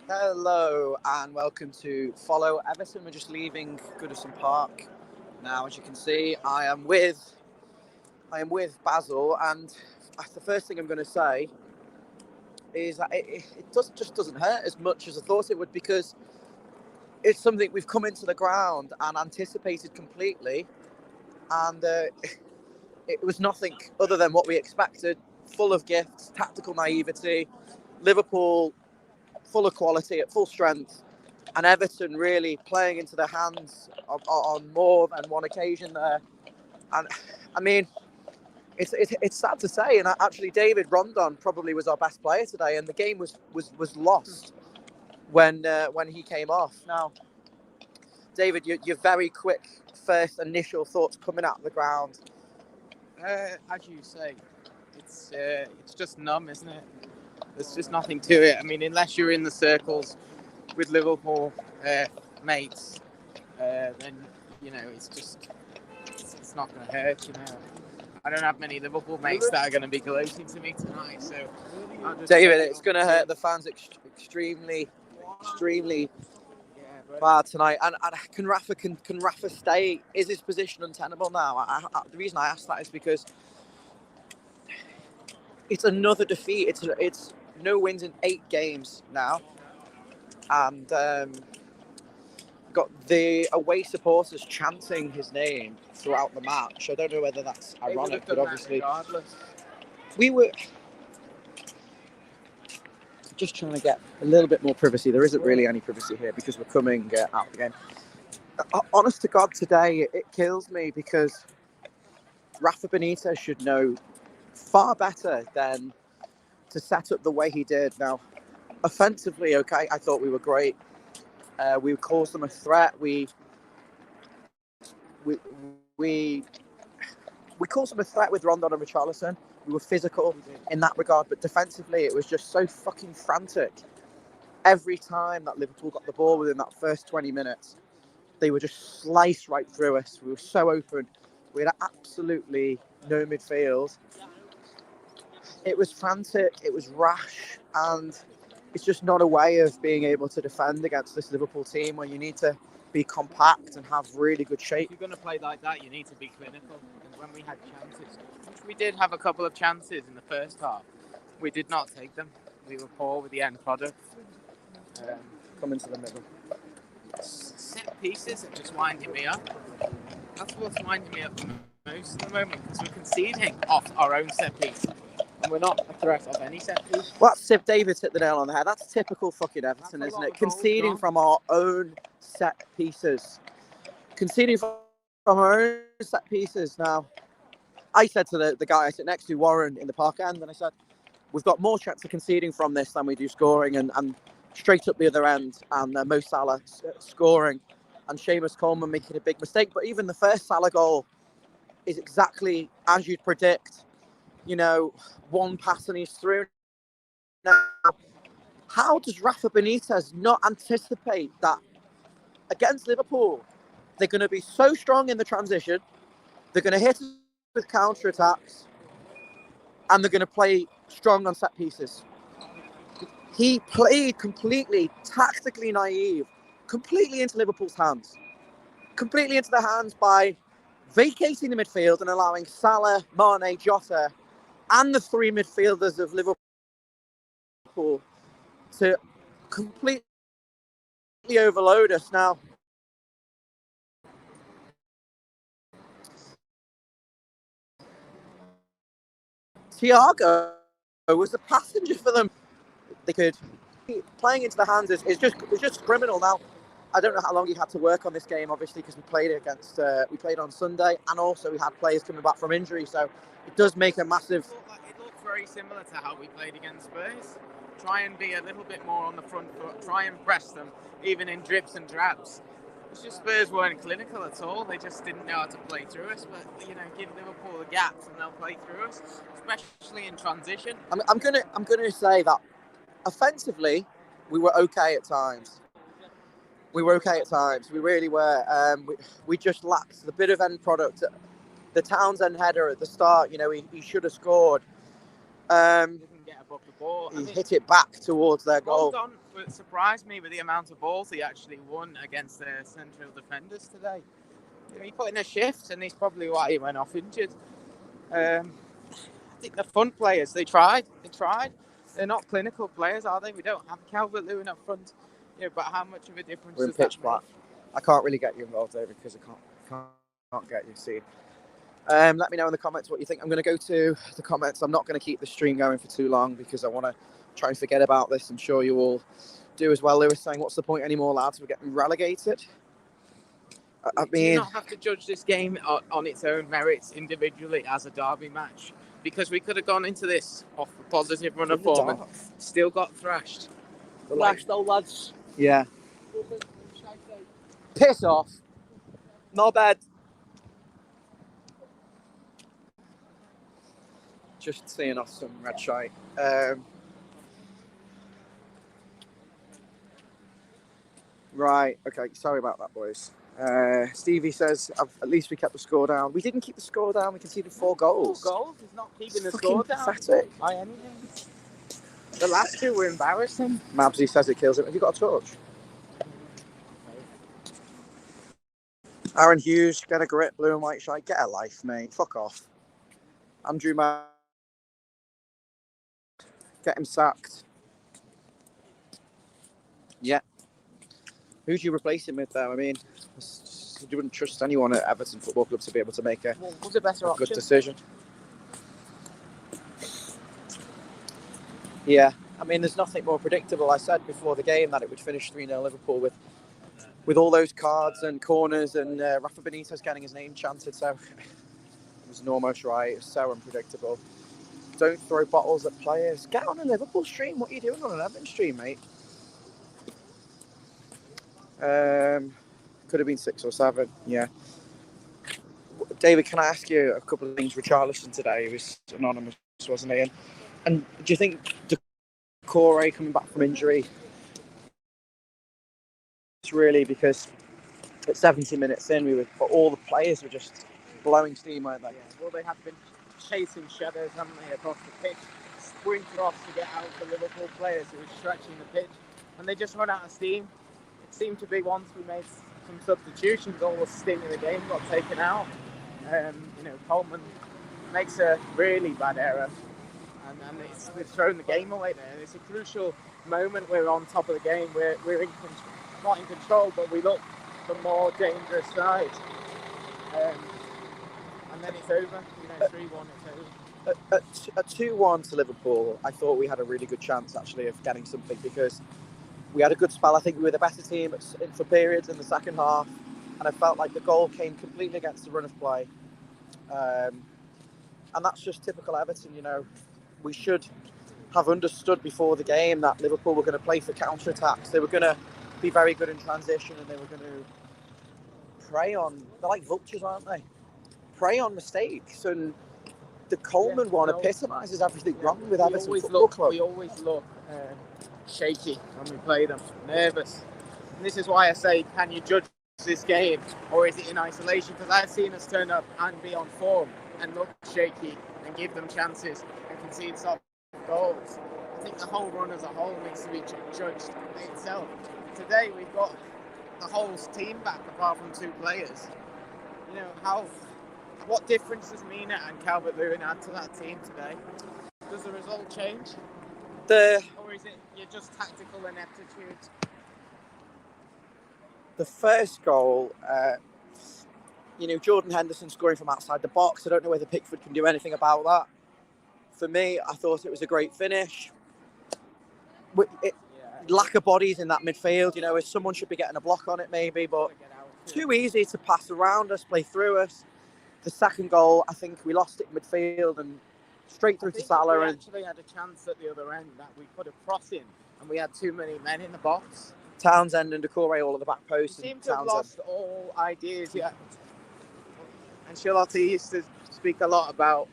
Hello and welcome to Follow Everton. We're just leaving Goodison Park now. As you can see, I am with Basil, and the first thing I'm going to say is that just doesn't hurt as much as I thought it would, because it's something we've come into the ground and anticipated completely, and it was nothing other than what we expected. Full of gifts, tactical naivety, Liverpool full of quality at full strength, and Everton really playing into their hands on more than one occasion there. And I mean, it's sad to say, and actually David Rondon probably was our best player today, and the game was lost when he came off. Now, David, your very quick first initial thoughts coming out of the ground. As you say, it's just numb, isn't it? There's just nothing to it. I mean, unless you're in the circles with Liverpool mates, then it's not going to hurt. I don't have many Liverpool mates that are going to be gloating to me tonight. So, David, it's going to hurt the fans extremely bad tonight. And can Rafa stay? Is his position untenable now? The reason I ask that is because it's another defeat. It's no wins in 8 games now, and got the away supporters chanting his name throughout the match. I don't know whether that's ironic, but obviously we were just trying to get a little bit more privacy. There isn't really any privacy here because we're coming out again. Honest to God, today it kills me because Rafa Benitez should know far better than to set up the way he did. Now, offensively, okay, I thought we were great. We caused them a threat. We caused them a threat with Rondon and Richarlison. We were physical in that regard, but defensively, it was just so fucking frantic. Every time that Liverpool got the ball within that first 20 minutes, they were just sliced right through us. We were so open. We had absolutely no midfield. It was frantic, it was rash, and it's just not a way of being able to defend against this Liverpool team where you need to be compact and have really good shape. If you're going to play like that, you need to be clinical. And when we had chances, which we did have a couple of chances in the first half, we did not take them. We were poor with the end product. Come into the middle. Set pieces are just winding me up. That's what's winding me up the most at the moment, because we're conceding off our own set piece. And we're not a threat of any set piece. Well, that's David's hit the nail on the head. That's typical fucking Everton, isn't it? Conceding from our own set pieces. Conceding from our own set pieces. Now, I said to the guy I sit next to, Warren, in the park end, and I said, we've got more chance of conceding from this than we do scoring. And straight up the other end, and Mo Salah scoring, and Seamus Coleman making a big mistake. But even the first Salah goal is exactly as you'd predict. One pass and he's through. Now, how does Rafa Benitez not anticipate that against Liverpool, they're going to be so strong in the transition, they're going to hit us with counter-attacks, and they're going to play strong on set pieces? He played completely tactically naive, completely into Liverpool's hands. Completely into their hands by vacating the midfield and allowing Salah, Mane, Jota, and the 3 midfielders of Liverpool to completely overload us. Now, Thiago was a passenger for them. They could playing into the hands is just criminal. Now, I don't know how long he had to work on this game, obviously, because we played on Sunday, and also we had players coming back from injury, so it does make a massive. It looked very similar to how we played against Spurs. Try and be a little bit more on the front foot. Try and press them, even in drips and drabs. It's just Spurs weren't clinical at all. They just didn't know how to play through us. But give Liverpool the gaps and they'll play through us, especially in transition. I'm gonna say that offensively, we were okay at times. We really were. We just lacked the bit of end product. The Townsend header at the start, he should have scored. Didn't get above the ball. He hit it back towards their goal. It surprised me with the amount of balls he actually won against their central defenders today. He put in a shift, and he's probably why he went off injured. I think the front players, they tried. They're not clinical players, are they? We don't have Calvert-Lewin up front. But how much of a difference We're in does that pitch black. make? I can't really get you involved, David, because I can't get you seen. Let me know in the comments what you think. I'm going to go to the comments. I'm not going to keep the stream going for too long because I want to try and forget about this. I'm sure you all do as well. Lewis saying, what's the point anymore, lads? We're getting relegated. Do you not have to judge this game on its own merits individually as a derby match? Because we could have gone into this off a positive run of form and still got thrashed. Thrashed, though, lads. Yeah. Piss off. Not bad. Just seeing off some red shite. Right, okay, sorry about that, boys. Stevie says, at least we kept the score down. We didn't keep the score down, we conceded 4 goals. 4 goals? He's not keeping the Fucking score down. pathetic. By any means. The last 2 were embarrassing. Mabsy says it kills him. Have you got a torch? Aaron Hughes, get a grip, blue and white shite. Get a life, mate. Fuck off. Andrew Mann, get him sacked. Yeah. Who'd you replace him with, though? I mean, you wouldn't trust anyone at Everton Football Club to be able to make a good decision. Yeah. I mean, there's nothing more predictable. I said before the game that it would finish 3-0 Liverpool with all those cards and corners and Rafa Benitez getting his name chanted. So it was almost right. It was so unpredictable. Don't throw bottles at players. Get on a Liverpool stream. What are you doing on an Everton stream, mate? Could have been 6 or 7. Yeah. David, can I ask you a couple of things? Richarlison today, he was anonymous, wasn't he? And do you think Decore coming back from injury? It's really because at 70 minutes in, all the players were just blowing steam, weren't they? Yeah, well, they have been chasing shadows, haven't they, across the pitch, sprinting off to get out the Liverpool players who were stretching the pitch, and they just run out of steam. It seemed to be once we made some substitutions, all the steam in the game got taken out. Coleman makes a really bad error, and they've thrown the game away there. It's a crucial moment. We're on top of the game. We're not in control, but we look the more dangerous side. And then it's over. 3-1, it's over. At 2-1 to Liverpool, I thought we had a really good chance, actually, of getting something because we had a good spell. I think we were the better team for periods in the second half, and I felt like the goal came completely against the run of play. And that's just typical Everton, We should have understood before the game that Liverpool were going to play for counter-attacks. They were going to be very good in transition, and they were going to prey on... They're like vultures, aren't they? Prey on mistakes, and the Coleman one epitomises everything wrong with Everton Football Club. We always look shaky when we play them, nervous. And this is why I say, can you judge this game, or is it in isolation? Because I've seen us turn up and be on form and look shaky and give them chances and concede soft goals. I think the whole run as a whole needs to be judged by itself. Today we've got the whole team back apart from 2 players. What difference does Mina and Calvert-Lewin add to that team today? Does the result change? Or is it you're just tactical ineptitude? The first goal, Jordan Henderson scoring from outside the box. I don't know whether Pickford can do anything about that. For me, I thought it was a great finish. Lack of bodies in that midfield, someone should be getting a block on it maybe, but too easy to pass around us, play through us. The second goal, I think we lost it in midfield and straight through to Salah. We actually had a chance at the other end that we put a cross in, and we had too many men in the box. Townsend and Decore all at the back post. We seem to have lost all ideas yet. Ancelotti used to speak a lot about,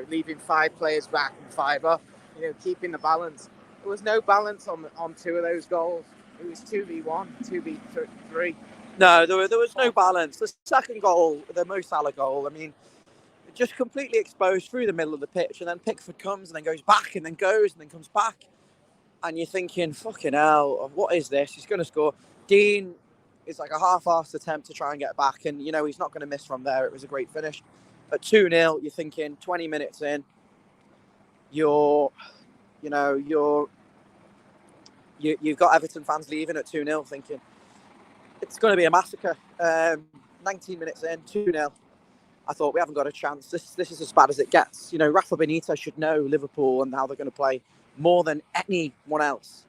leaving 5 players back and 5 up, keeping the balance. There was no balance on 2 of those goals. It was 2v1, 2v3. No, there was no balance. The second goal, the Mo Salah goal, just completely exposed through the middle of the pitch, and then Pickford comes and then goes back and then goes and then comes back. and you're thinking, fucking hell, what is this? He's going to score. Dean is like a half-assed attempt to try and get back, and, you know, he's not going to miss from there. It was a great finish. At 2-0, you're thinking 20 minutes in, you've got Everton fans leaving at 2-0 thinking, it's going to be a massacre. 19 minutes in, 2-0. I thought, we haven't got a chance. This is as bad as it gets. You know, Rafa Benitez should know Liverpool and how they're going to play more than anyone else.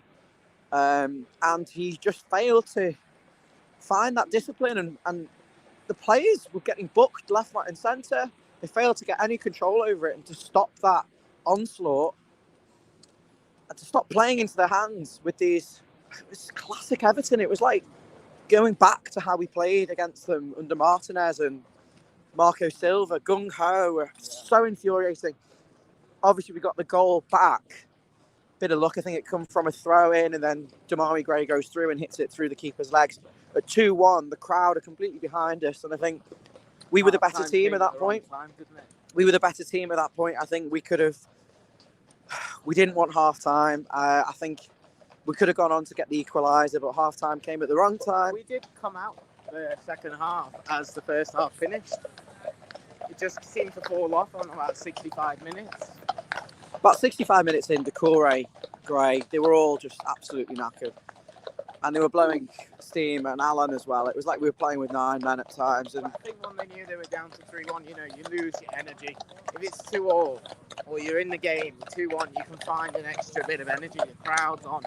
And he just failed to find that discipline. And the players were getting booked left, right and centre. They failed to get any control over it and to stop that onslaught and to stop playing into their hands with these... It was classic Everton. It was like going back to how we played against them under Martinez and Marco Silva, gung-ho, so infuriating. Obviously, we got the goal back. Bit of luck, I think it come from a throw-in, and then Damari Gray goes through and hits it through the keeper's legs. At 2-1, the crowd are completely behind us, and I think we were the better team at that point. We were the better team at that point. I think we could have... We didn't want half-time. I think we could have gone on to get the equaliser, but half-time came at the wrong time. We did come out the second half as the first half finished. It just seemed to fall off on about 65 minutes. About 65 minutes in, Decore, Gray, they were all just absolutely knackered. And they were blowing steam, and Alan as well. It was like we were playing with 9 men at times. And I think when they knew they were down to 3-1, you know, you lose your energy. If it's 2-2 or you're in the game, 2-1, you can find an extra bit of energy. The crowd's on.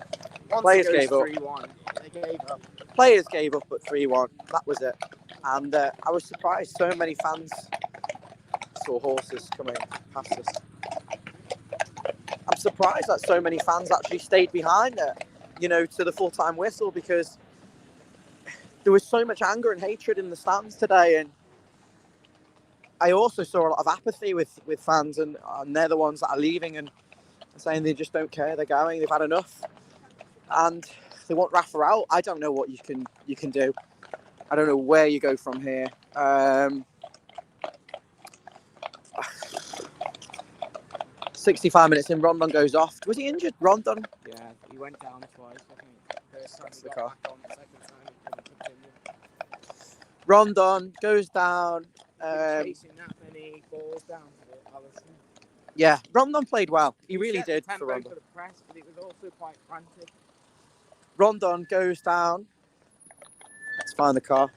Once players it goes gave up. 3-1, they gave up. Players gave up at 3-1. That was it. And I was surprised so many fans saw horses coming past us. I'm surprised that so many fans actually stayed behind it, you know, to the full-time whistle, because there was so much anger and hatred in the stands today. And I also saw a lot of apathy with fans, and they're the ones that are leaving and saying they just don't care. They're going. They've had enough, and they want Rafa out. I don't know what you can do. I don't know where you go from here. 65 minutes in, Rondon goes off. Was he injured, Rondon? Yeah, he went down twice, I think. First time That's he the got car. back on, the second time he couldn't continue. Rondon goes down. Chasing that many balls down for Allison. Yeah, Rondon played well. He really set the did tempo for Rondon. for the press, but it was also quite frantic. Rondon goes down. Let's find the car.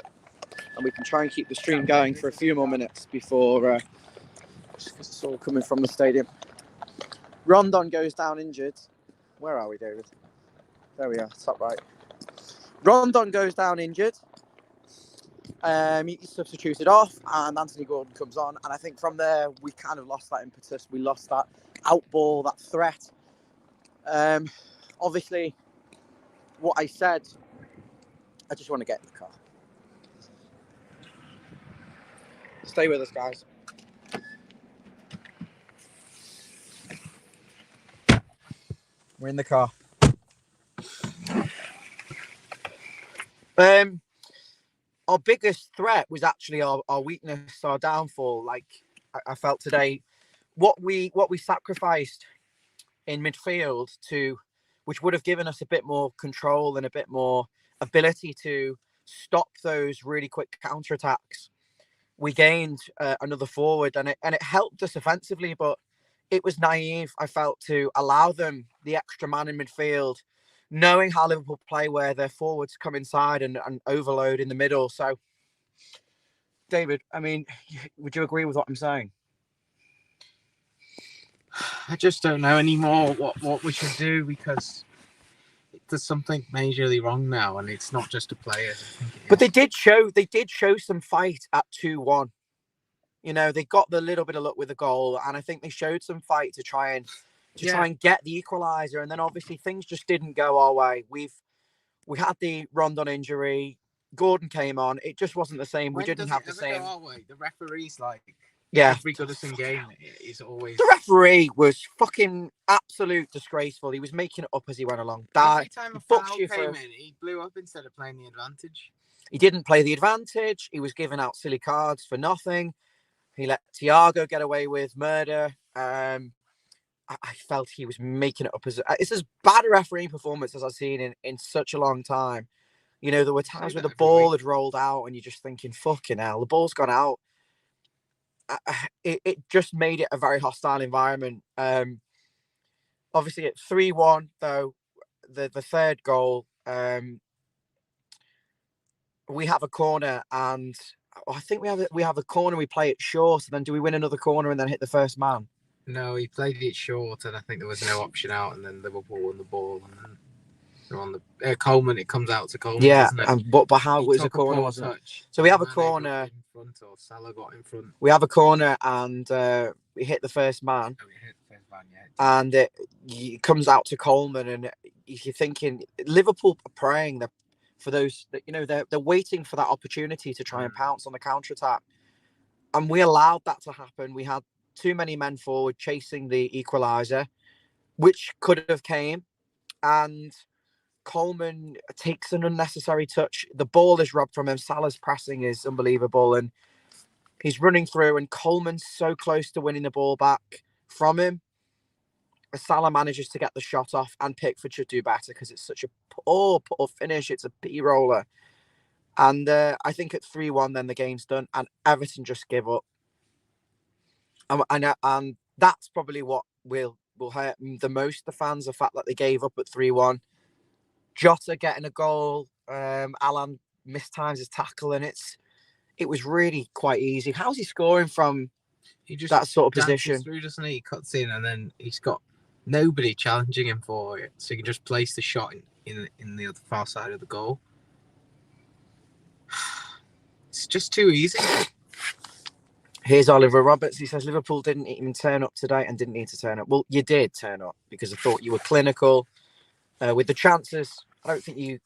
And we can try and keep the stream going for a few more minutes before it's all coming from the stadium. Rondon goes down injured. Where are we, David? There we are, top right. Rondon goes down injured. He's substituted off, and Anthony Gordon comes on. And I think from there, we kind of lost that impetus. We lost that outball, that threat. Obviously, what I said, I just want to get in the car. Stay with us, guys. We're in the car. Our biggest threat was actually our weakness, our downfall. Like I felt today, what we sacrificed in midfield which would have given us a bit more control and a bit more ability to stop those really quick counterattacks. We gained another forward, and it helped us offensively, but it was naive, I felt, to allow them the extra man in midfield, knowing how Liverpool play, where their forwards come inside and overload in the middle. So, David, I mean, would you agree with what I'm saying? I just don't know anymore what we should do, because there's something majorly wrong now, and it's not just a player. But they did show some fight at 2-1. You know, they got the little bit of luck with the goal, and I think they showed some fight to try and get the equaliser. And then obviously things just didn't go our way. We had the Rondon injury. Gordon came on. It just wasn't the same. We didn't have the same. Go our way? The referee's like, yeah, every Goodison game is always. The referee was fucking absolute disgraceful. He was making it up as he went along. Every time a foul came in, he blew up instead of playing the advantage. He didn't play the advantage. He was giving out silly cards for nothing. He let Thiago get away with murder. I felt he was making it up as it's as bad a refereeing performance as I've seen in such a long time. You know, there were times where the ball had rolled out and you're just thinking, fucking hell, the ball's gone out. It just made it a very hostile environment. Obviously, at 3-1, though, the third goal, we have a corner, and I think we have a corner. We play it short, and then do we win another corner and then hit the first man? No, he played it short, and I think there was no option out, and then Liverpool won the ball, and then they're on the Coleman. It comes out to Coleman, yeah, doesn't it? but how was a corner? Wasn't it? So we have a corner. In front, or Salah got in front. We have a corner, and we hit the first man. Oh, we hit the first man, yeah. And it comes out to Coleman, and you're thinking Liverpool are praying for those that, you know, they're waiting for that opportunity to try and pounce on the counter attack, and we allowed that to happen. We had too many men forward chasing the equaliser, which could have came, and Coleman takes an unnecessary touch. The ball is robbed from him. Salah's pressing is unbelievable, and he's running through, and Coleman's so close to winning the ball back from him. Salah manages to get the shot off, and Pickford should do better because it's such a poor finish. It's a pea roller. And I think at 3-1, then the game's done, and Everton just give up. And that's probably what will hurt the most, the fans, the fact that they gave up at 3-1. Jota getting a goal, Alan mistimes his tackle, and it was really quite easy. How's he scoring from that sort of position? Through, doesn't he? He cuts in, and then he's got nobody challenging him for it, so he can just place the shot in the other far side of the goal. It's just too easy. Here's Oliver Roberts. He says Liverpool didn't even turn up today and didn't need to turn up. Well, you did turn up because I thought you were clinical with the chances. I don't think you.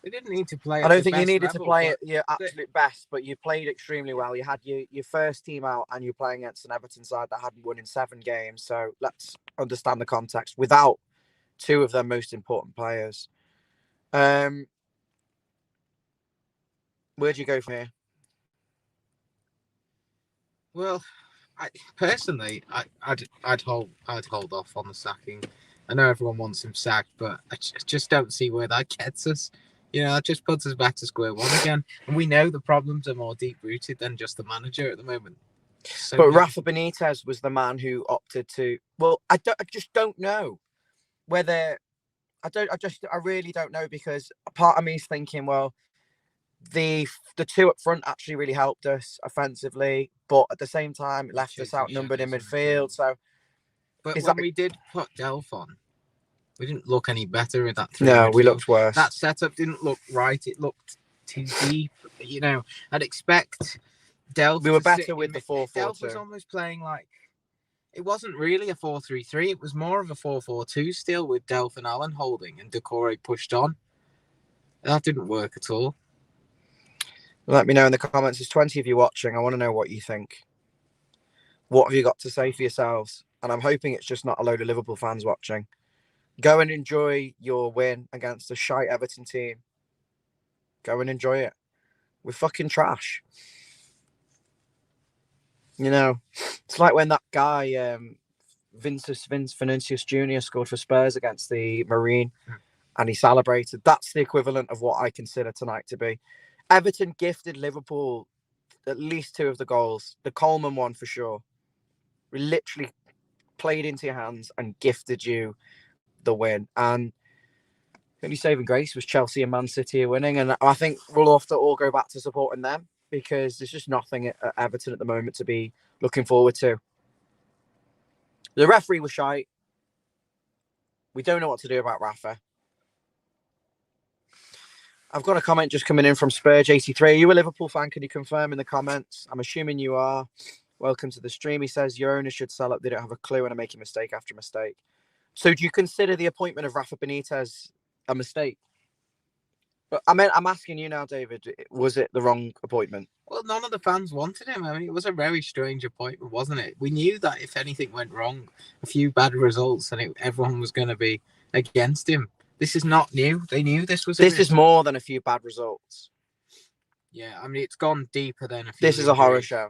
They didn't need to play. I don't think you needed to play at your absolute best, but you played extremely well. You had your first team out, and you're playing against an Everton side that hadn't won in 7 games. So let's understand the context. Without 2 of their most important players, where'd you go from here? Well, I'd hold off on the sacking. I know everyone wants him sacked, but I just don't see where that gets us. You know, that just puts us back to square one again. And we know the problems are more deep-rooted than just the manager at the moment. So, but Rafa Benitez was the man who opted to. Well, I just don't know whether. I really don't know, because a part of me is thinking, well, the 2 up front actually really helped us offensively, but at the same time, it left us outnumbered in midfield. So, but when we did put Delph on, we didn't look any better with that 3. No, we looked worse. That setup didn't look right. It looked too deep. You know, I'd expect Delph. We were better with the 4-4-2. Delph was almost playing like, it wasn't really a 4-3-3. It was more of a 4-4-2 still, with Delph and Allen holding and Decore pushed on. That didn't work at all. Let me know in the comments. There's 20 of you watching. I want to know what you think. What have you got to say for yourselves? And I'm hoping it's just not a load of Liverpool fans watching. Go and enjoy your win against the shite Everton team. Go and enjoy it. We're fucking trash. You know, it's like when that guy, Vinicius Jr. scored for Spurs against the Marine, and he celebrated. That's the equivalent of what I consider tonight to be. Everton gifted Liverpool at least 2 of the goals. The Coleman one for sure. We literally played into your hands and gifted you the win. And the only saving grace was Chelsea and Man City winning. And I think we'll have to all go back to supporting them, because there's just nothing at Everton at the moment to be looking forward to. The referee was shite. We don't know what to do about Rafa. I've got a comment just coming in from Spurge83. Are you a Liverpool fan? Can you confirm in the comments? I'm assuming you are. Welcome to the stream. He says, your owners should sell up. They don't have a clue and are making mistake after mistake. So do you consider the appointment of Rafa Benitez a mistake? But I mean, I'm asking you now, David, was it the wrong appointment? Well, none of the fans wanted him. I mean, it was a very strange appointment, wasn't it? We knew that if anything went wrong, a few bad results, and everyone was going to be against him. This is not new. They knew this was. This is more than a few bad results. Yeah, I mean, it's gone deeper than a few. This is a horror show.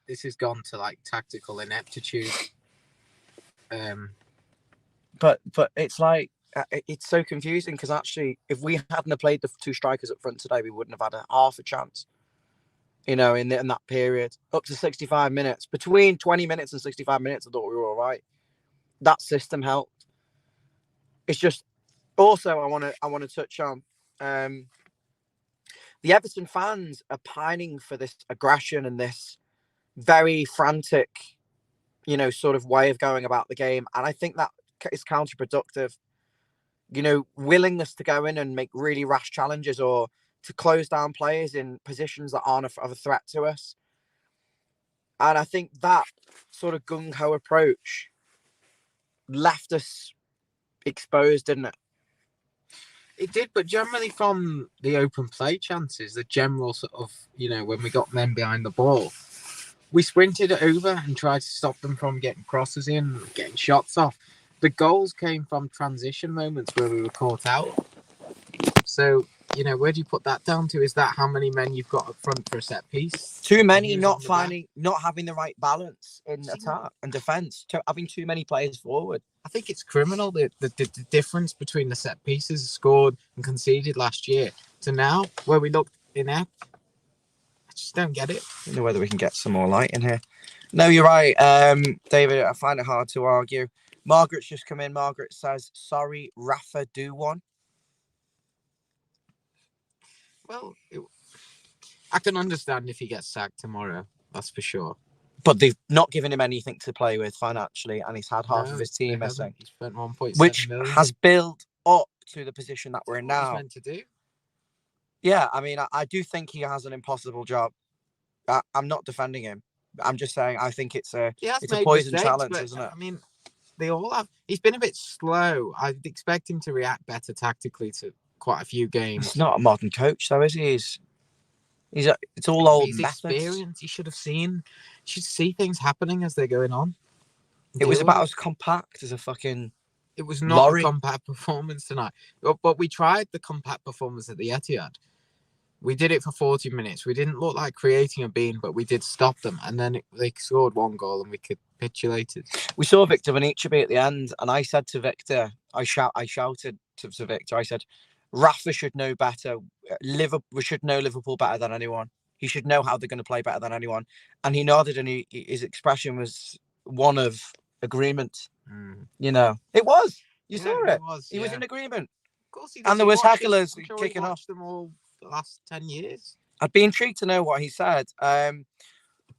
This has gone to like tactical ineptitude. but it's like it's so confusing because actually, if we hadn't have played the two strikers up front today, we wouldn't have had half a chance. In that period, up to 65 minutes, between 20 minutes and 65 minutes, I thought we were all right. That system helped. It's just also I want to touch on the Everton fans are pining for this aggression and this very frantic, sort of way of going about the game, and I think that is counterproductive. Willingness to go in and make really rash challenges or to close down players in positions that aren't of a threat to us. And I think that sort of gung-ho approach left us exposed, didn't it? It did, but generally from the open play chances, the general sort of, when we got men behind the ball, we sprinted it over and tried to stop them from getting crosses in, getting shots off. The goals came from transition moments where we were caught out. So, where do you put that down to? Is that how many men you've got up front for a set piece? Too many not having the right balance in attack and defence, having too many players forward. I think it's criminal, the difference between the set pieces scored and conceded last year to now, where we looked inept. I just don't get it. I don't know whether we can get some more light in here. No, you're right, David. I find it hard to argue. Margaret's just come in. Margaret says, sorry, Rafa, do one. Well, I can understand if he gets sacked tomorrow. That's for sure. But they've not given him anything to play with financially, and he's had half of his team missing. He spent 1.7 which million. Has built up to the position that we're in now. What he's meant to do. Yeah, I mean, I do think he has an impossible job. I'm not defending him. I'm just saying I think it's a poison challenge, isn't it? I mean, they all have. He's been a bit slow. I'd expect him to react better tactically to quite a few games. He's not a modern coach, though, is he? It's all old methods. Experience. He should see things happening as they're going on. It was about as compact as a fucking. It was not a compact performance tonight. But we tried the compact performance at the Etihad. We did it for 40 minutes. We didn't look like creating a bean, but we did stop them. And then they scored one goal and we capitulated. We saw Victor Benitez at the end, and I said to Victor, I shouted to Victor, I said, Rafa should know better. We should know Liverpool better than anyone. He should know how they're going to play better than anyone. And he nodded, and his expression was one of agreement. It was. You saw it. He was in agreement. Of course he does. And there was hecklers kicking off them all the last 10 years. I'd be intrigued to know what he said.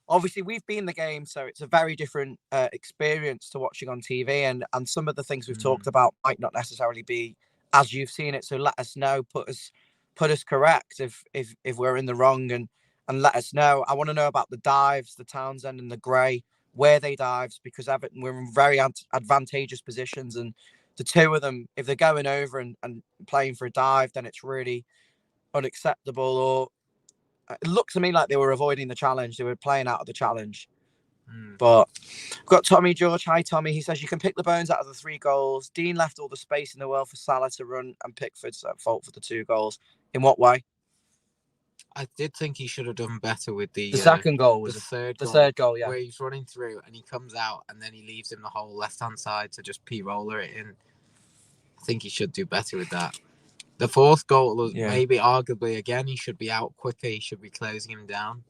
Obviously, we've been in the game, so it's a very different experience to watching on TV. And some of the things we've talked about might not necessarily be as you've seen it. So let us know, put us correct if we're in the wrong, and let us know. I want to know about the dives, the Townsend and the Gray, where they dives, because Everton, we're in very advantageous positions, and the two of them, if they're going over and playing for a dive, then it's really unacceptable. Or it looked to me like they were avoiding the challenge. They were playing out of the challenge. But we've got Tommy George. Hi, Tommy. He says you can pick the bones out of the 3 goals. Dean left all the space in the world for Salah to run, and Pickford's at fault for the 2 goals. In what way? I did think he should have done better with the second goal. Was the third goal, yeah. Where he's running through and he comes out and then he leaves him the whole left-hand side to just P-roller it in. I think he should do better with that. The 4th goal was maybe arguably, again, he should be out quicker. He should be closing him down.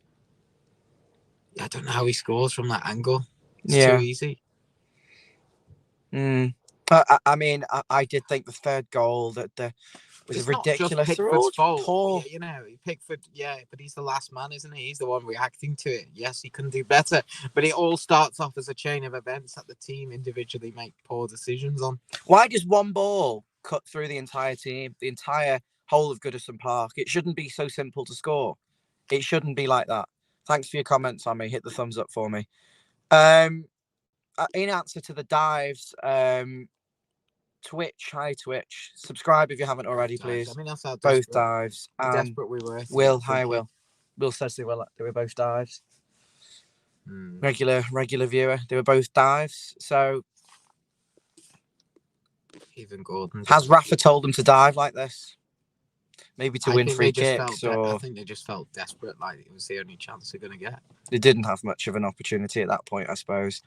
I don't know how he scores from that angle. It's too easy. I mean, I did think the 3rd goal that was ridiculous. It's not just Pickford's fault. Pickford, but he's the last man, isn't he? He's the one reacting to it. Yes, he can do better, but it all starts off as a chain of events that the team individually make poor decisions on. Why does one ball cut through the entire team, the entire whole of Goodison Park? It shouldn't be so simple to score. It shouldn't be like that. Thanks for your comments, Tommy. Hit the thumbs up for me. In answer to the dives, Twitch, hi Twitch. Subscribe if you haven't already, please. I mean, that's how both dives. Desperate we were. Will, hi Will. Will says they were both dives. Regular viewer. They were both dives. So even Gordon. Has Rafa told them to dive like this? Maybe to win free kicks, or I think they just felt desperate, like it was the only chance they're going to get. They didn't have much of an opportunity at that point, I suppose.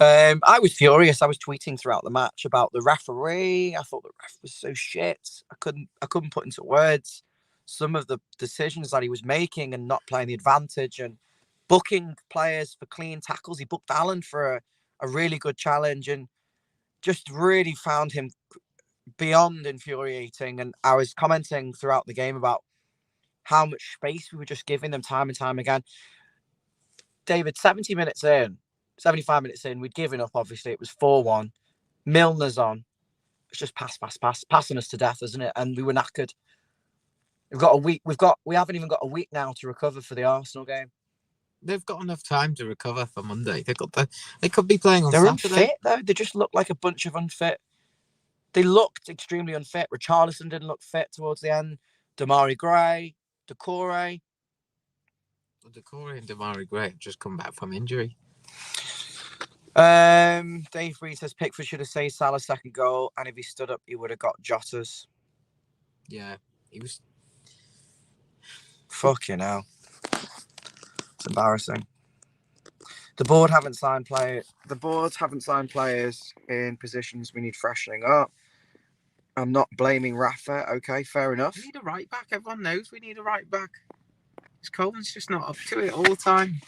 I was furious. I was tweeting throughout the match about the referee. I thought the ref was so shit. I couldn't put into words some of the decisions that he was making and not playing the advantage and booking players for clean tackles. He booked Allen for a really good challenge and just really found him beyond infuriating. And I was commenting throughout the game about how much space we were just giving them time and time again. David, 75 minutes in, we'd given up, obviously. It was 4-1. Milner's on. It's just pass, passing us to death, isn't it? And we were knackered. We've got a week. We haven't even got a week now to recover for the Arsenal game. They've got enough time to recover for Monday. They could be playing on They're Saturday. unfit, though. They just look like a bunch of unfit. They looked extremely unfit. Richarlison didn't look fit towards the end. Damari Gray, Decore. Decore and Damari Gray have just come back from injury. Dave Reed says Pickford should have saved Salah's second goal, and if he stood up, he would have got Jota's. Yeah, he was. Fucking hell. It's embarrassing. The board haven't signed players. The boards haven't signed players in positions we need freshening up. I'm not blaming Rafa. Okay, fair enough. We need a right back. Everyone knows we need a right back. Coleman's just not up to it all the time.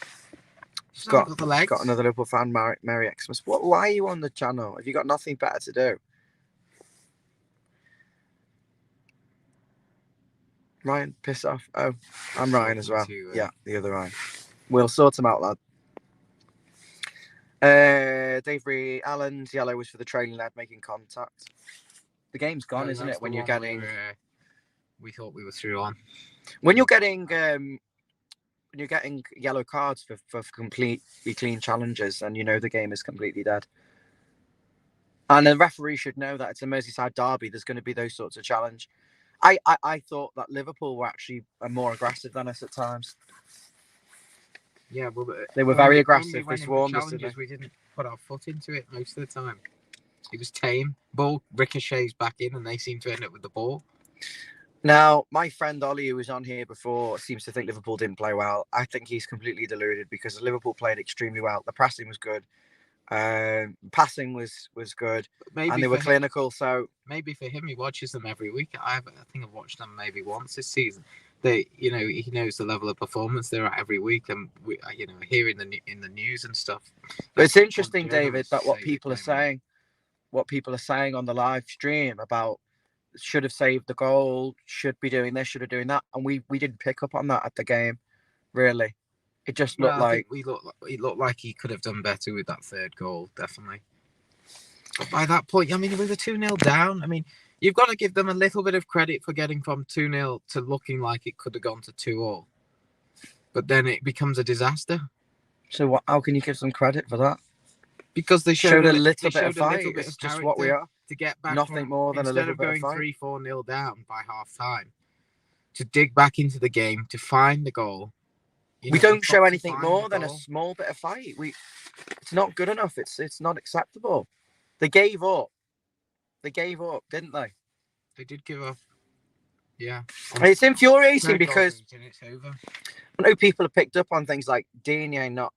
He's got the legs. Got another Liverpool fan, Merry Xmas. Why are you on the channel? Have you got nothing better to do? Ryan, piss off. Oh, I'm Ryan as well. Yeah, the other Ryan. We'll sort him out, lad. Dave Reed, Allen's yellow was for the trailing lad making contact. The game's gone, isn't it? When you're getting, we thought we were through on. When you're getting yellow cards for completely clean challenges, and you know the game is completely dead. And the referee should know that it's a Merseyside derby. There's going to be those sorts of challenge. I thought that Liverpool were actually more aggressive than us at times. Yeah, well, they were very aggressive. They swarmed us. We didn't put our foot into it most of the time. It was tame. Ball ricochets back in, and they seem to end up with the ball. Now, my friend Ollie, who was on here before, seems to think Liverpool didn't play well. I think he's completely deluded because Liverpool played extremely well. The pressing was good. Passing was good. And they were clinical. So maybe for him, he watches them every week. I think I've watched them maybe once this season. He knows the level of performance they're at every week, and we, hearing in the news and stuff. But it's interesting, David, that what people are saying on the live stream about should have saved the goal, should be doing this, should have doing that, and we didn't pick up on that at the game. Really, it just looked like he looked like he could have done better with that third goal, definitely. But by that point, we were 2-0 down. You've got to give them a little bit of credit for getting from 2-0 to looking like it could have gone to 2-2. But then it becomes a disaster. So how can you give some credit for that? Because they showed a little bit of fight. It's just what we are. To get back nothing more than a little bit of fight. Instead of going 3-4-0 down by half time, to dig back into the game, to find the goal. We don't show anything more than a small bit of fight. It's not good enough. It's not acceptable. They gave up. Didn't they? They did give up. Yeah. It's infuriating because it's over. I know people have picked up on things like Digne not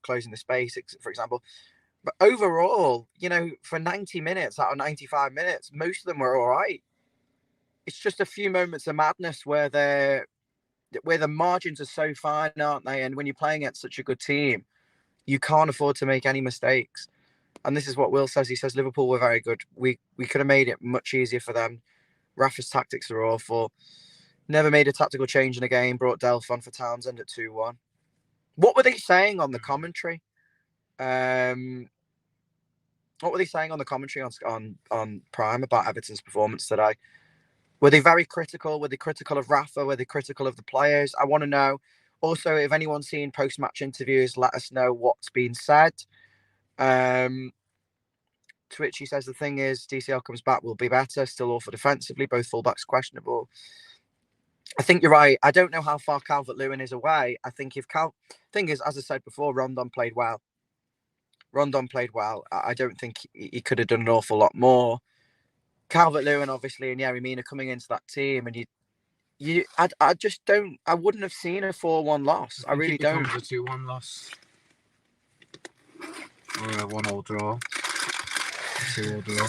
closing the space, for example. But overall, for 90 minutes out of 95 minutes, most of them were all right. It's just a few moments of madness where the margins are so fine, aren't they? And when you're playing against such a good team, you can't afford to make any mistakes. And this is what Will says. He says Liverpool were very good. We could have made it much easier for them. Rafa's tactics are awful. Never made a tactical change in the game. Brought Delph on for Townsend at 2-1. What were they saying on the commentary? What were they saying on the commentary on Prime about Everton's performance today? Were they very critical? Were they critical of Rafa? Were they critical of the players? I want to know. Also, if anyone's seen post-match interviews, let us know what's been said. Twitchy says the thing is, DCL comes back, will be better. Still awful defensively. Both fullbacks questionable. I think you're right. I don't know how far Calvert-Lewin is away. I think thing is, as I said before, Rondon played well. I don't think he could have done an awful lot more. Calvert-Lewin, obviously, and Yerry Mina coming into that team, and I just don't. I wouldn't have seen a 4-1 loss. I really don't. A 2-1 loss. or a 1-1 draw, 2-2 draw.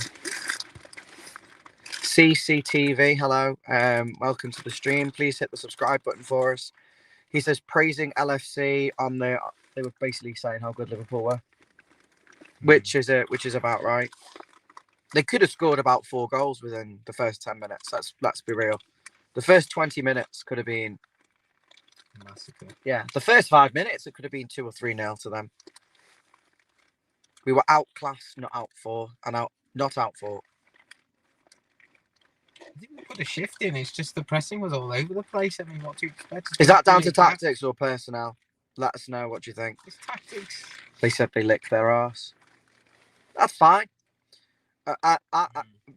CCTV, hello. Welcome to the stream. Please hit the subscribe button for us. He says praising LFC on the. They were basically saying how good Liverpool were, which is about right. They could have scored about 4 goals within the first 10 minutes. Let's be real. The first 20 minutes could have been Massacre. Yeah, the first 5 minutes it could have been 2 or 3-0 to them. We were outclassed, not outfought, and not outfought. I think we put a shift in. It's just the pressing was all over the place. I mean, what do you expect? Is that down to tactics or personnel? Let us know. What do you think? It's tactics. They said they licked their arse. That's fine.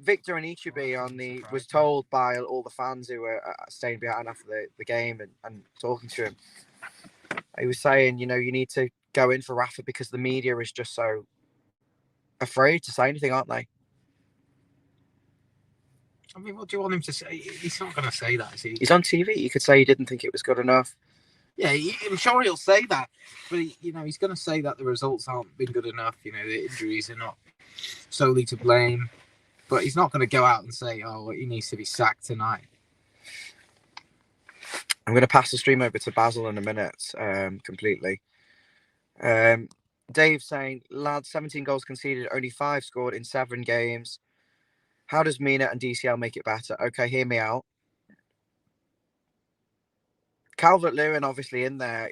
Victor and Ichibi was told by all the fans who were staying behind after the game and talking to him. He was saying, you need to go in for Rafa because the media is just so afraid to say anything, aren't they? I mean, what do you want him to say? He's not going to say that, is he? He's on TV. You could say he didn't think it was good enough. Yeah, I'm sure he'll say that. But, he's going to say that the results aren't been good enough. The injuries are not solely to blame. But he's not going to go out and say, he needs to be sacked tonight. I'm going to pass the stream over to Basil in a minute, completely. Dave saying, lads, 17 goals conceded, only 5 scored in 7 games. How does Mina and DCL make it better? Okay, hear me out. Calvert-Lewin, obviously, in there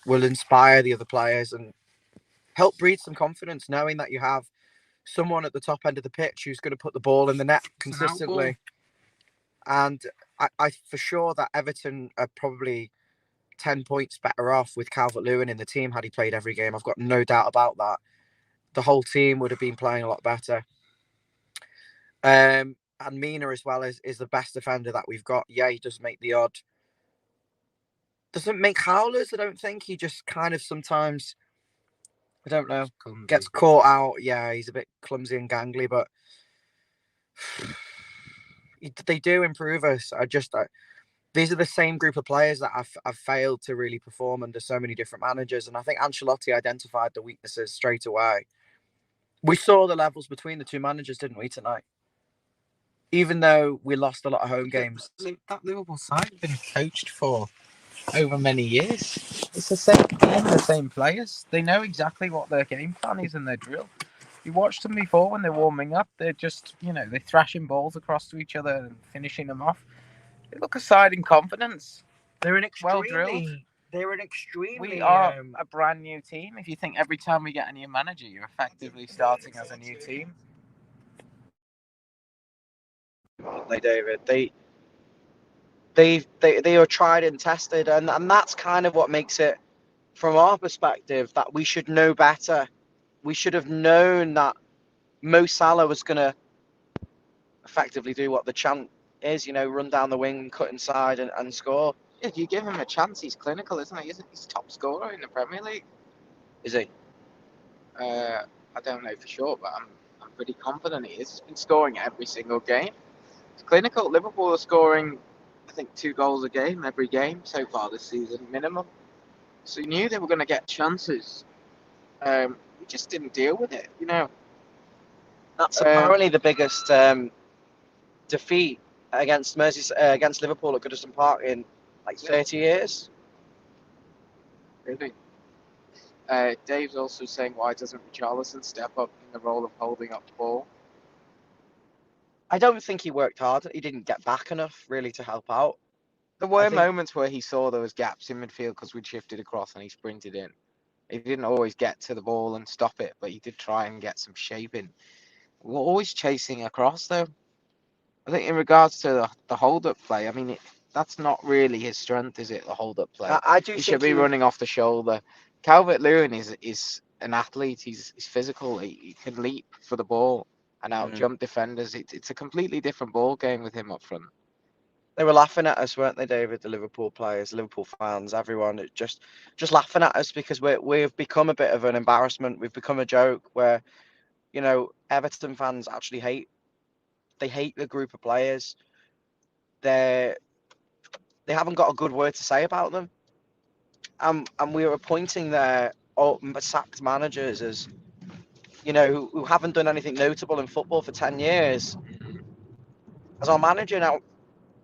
will inspire the other players and help breed some confidence, knowing that you have someone at the top end of the pitch who's going to put the ball in the net consistently. And I for sure that Everton are probably 10 points better off with Calvert-Lewin in the team had he played every game. I've got no doubt about that. The whole team would have been playing a lot better. And Mina as well is the best defender that we've got. Yeah, he does make the odd. Doesn't make howlers, I don't think. He just kind of sometimes, I don't know, gets caught out. Yeah, he's a bit clumsy and gangly, but they do improve us. These are the same group of players that I've failed to really perform under so many different managers. And I think Ancelotti identified the weaknesses straight away. We saw the levels between the two managers, didn't we, tonight? Even though we lost a lot of home games. That Liverpool side has been coached for over many years. It's the same team, the same players. They know exactly what their game plan is and their drill. You watched them before when they're warming up. They're just, they're thrashing balls across to each other and finishing them off. They look a side in confidence. They're an well drilled. They're an extremely. We are a brand new team. If you think every time we get a new manager, you're effectively starting as a new team. Aren't they, David? They are tried and tested, and that's kind of what makes it, from our perspective, that we should know better. We should have known that Mo Salah was going to effectively do what the chant is, run down the wing, cut inside, and score. If you give him a chance, he's clinical, isn't he? He's top scorer in the Premier League. Is he? I don't know for sure, but I'm pretty confident he is. He's been scoring every single game. It's clinical. Liverpool are scoring, I think, 2 goals a game every game so far this season, minimum. So you knew they were going to get chances. We just didn't deal with it, That's apparently the biggest defeat against Liverpool at Goodison Park in 30 years. Really? Dave's also saying, why doesn't Richarlison step up in the role of holding up the ball? I don't think he worked hard. He didn't get back enough, really, to help out. There were moments where he saw there was gaps in midfield because we'd shifted across and he sprinted in. He didn't always get to the ball and stop it, but he did try and get some shape in. We're always chasing across, though. I think in regards to the hold-up play, I mean, that's not really his strength, is it, the hold-up play? He should be running off the shoulder. Calvert-Lewin is an athlete. He's physical. He can leap for the ball and out-jump defenders. It's a completely different ball game with him up front. They were laughing at us, weren't they, David? The Liverpool players, Liverpool fans, everyone, just laughing at us because we've become a bit of an embarrassment. We've become a joke where, Everton fans actually hate the group of players. They haven't got a good word to say about them. And we were appointing their sacked managers as you know, who haven't done anything notable in football for 10 years as our manager. Now,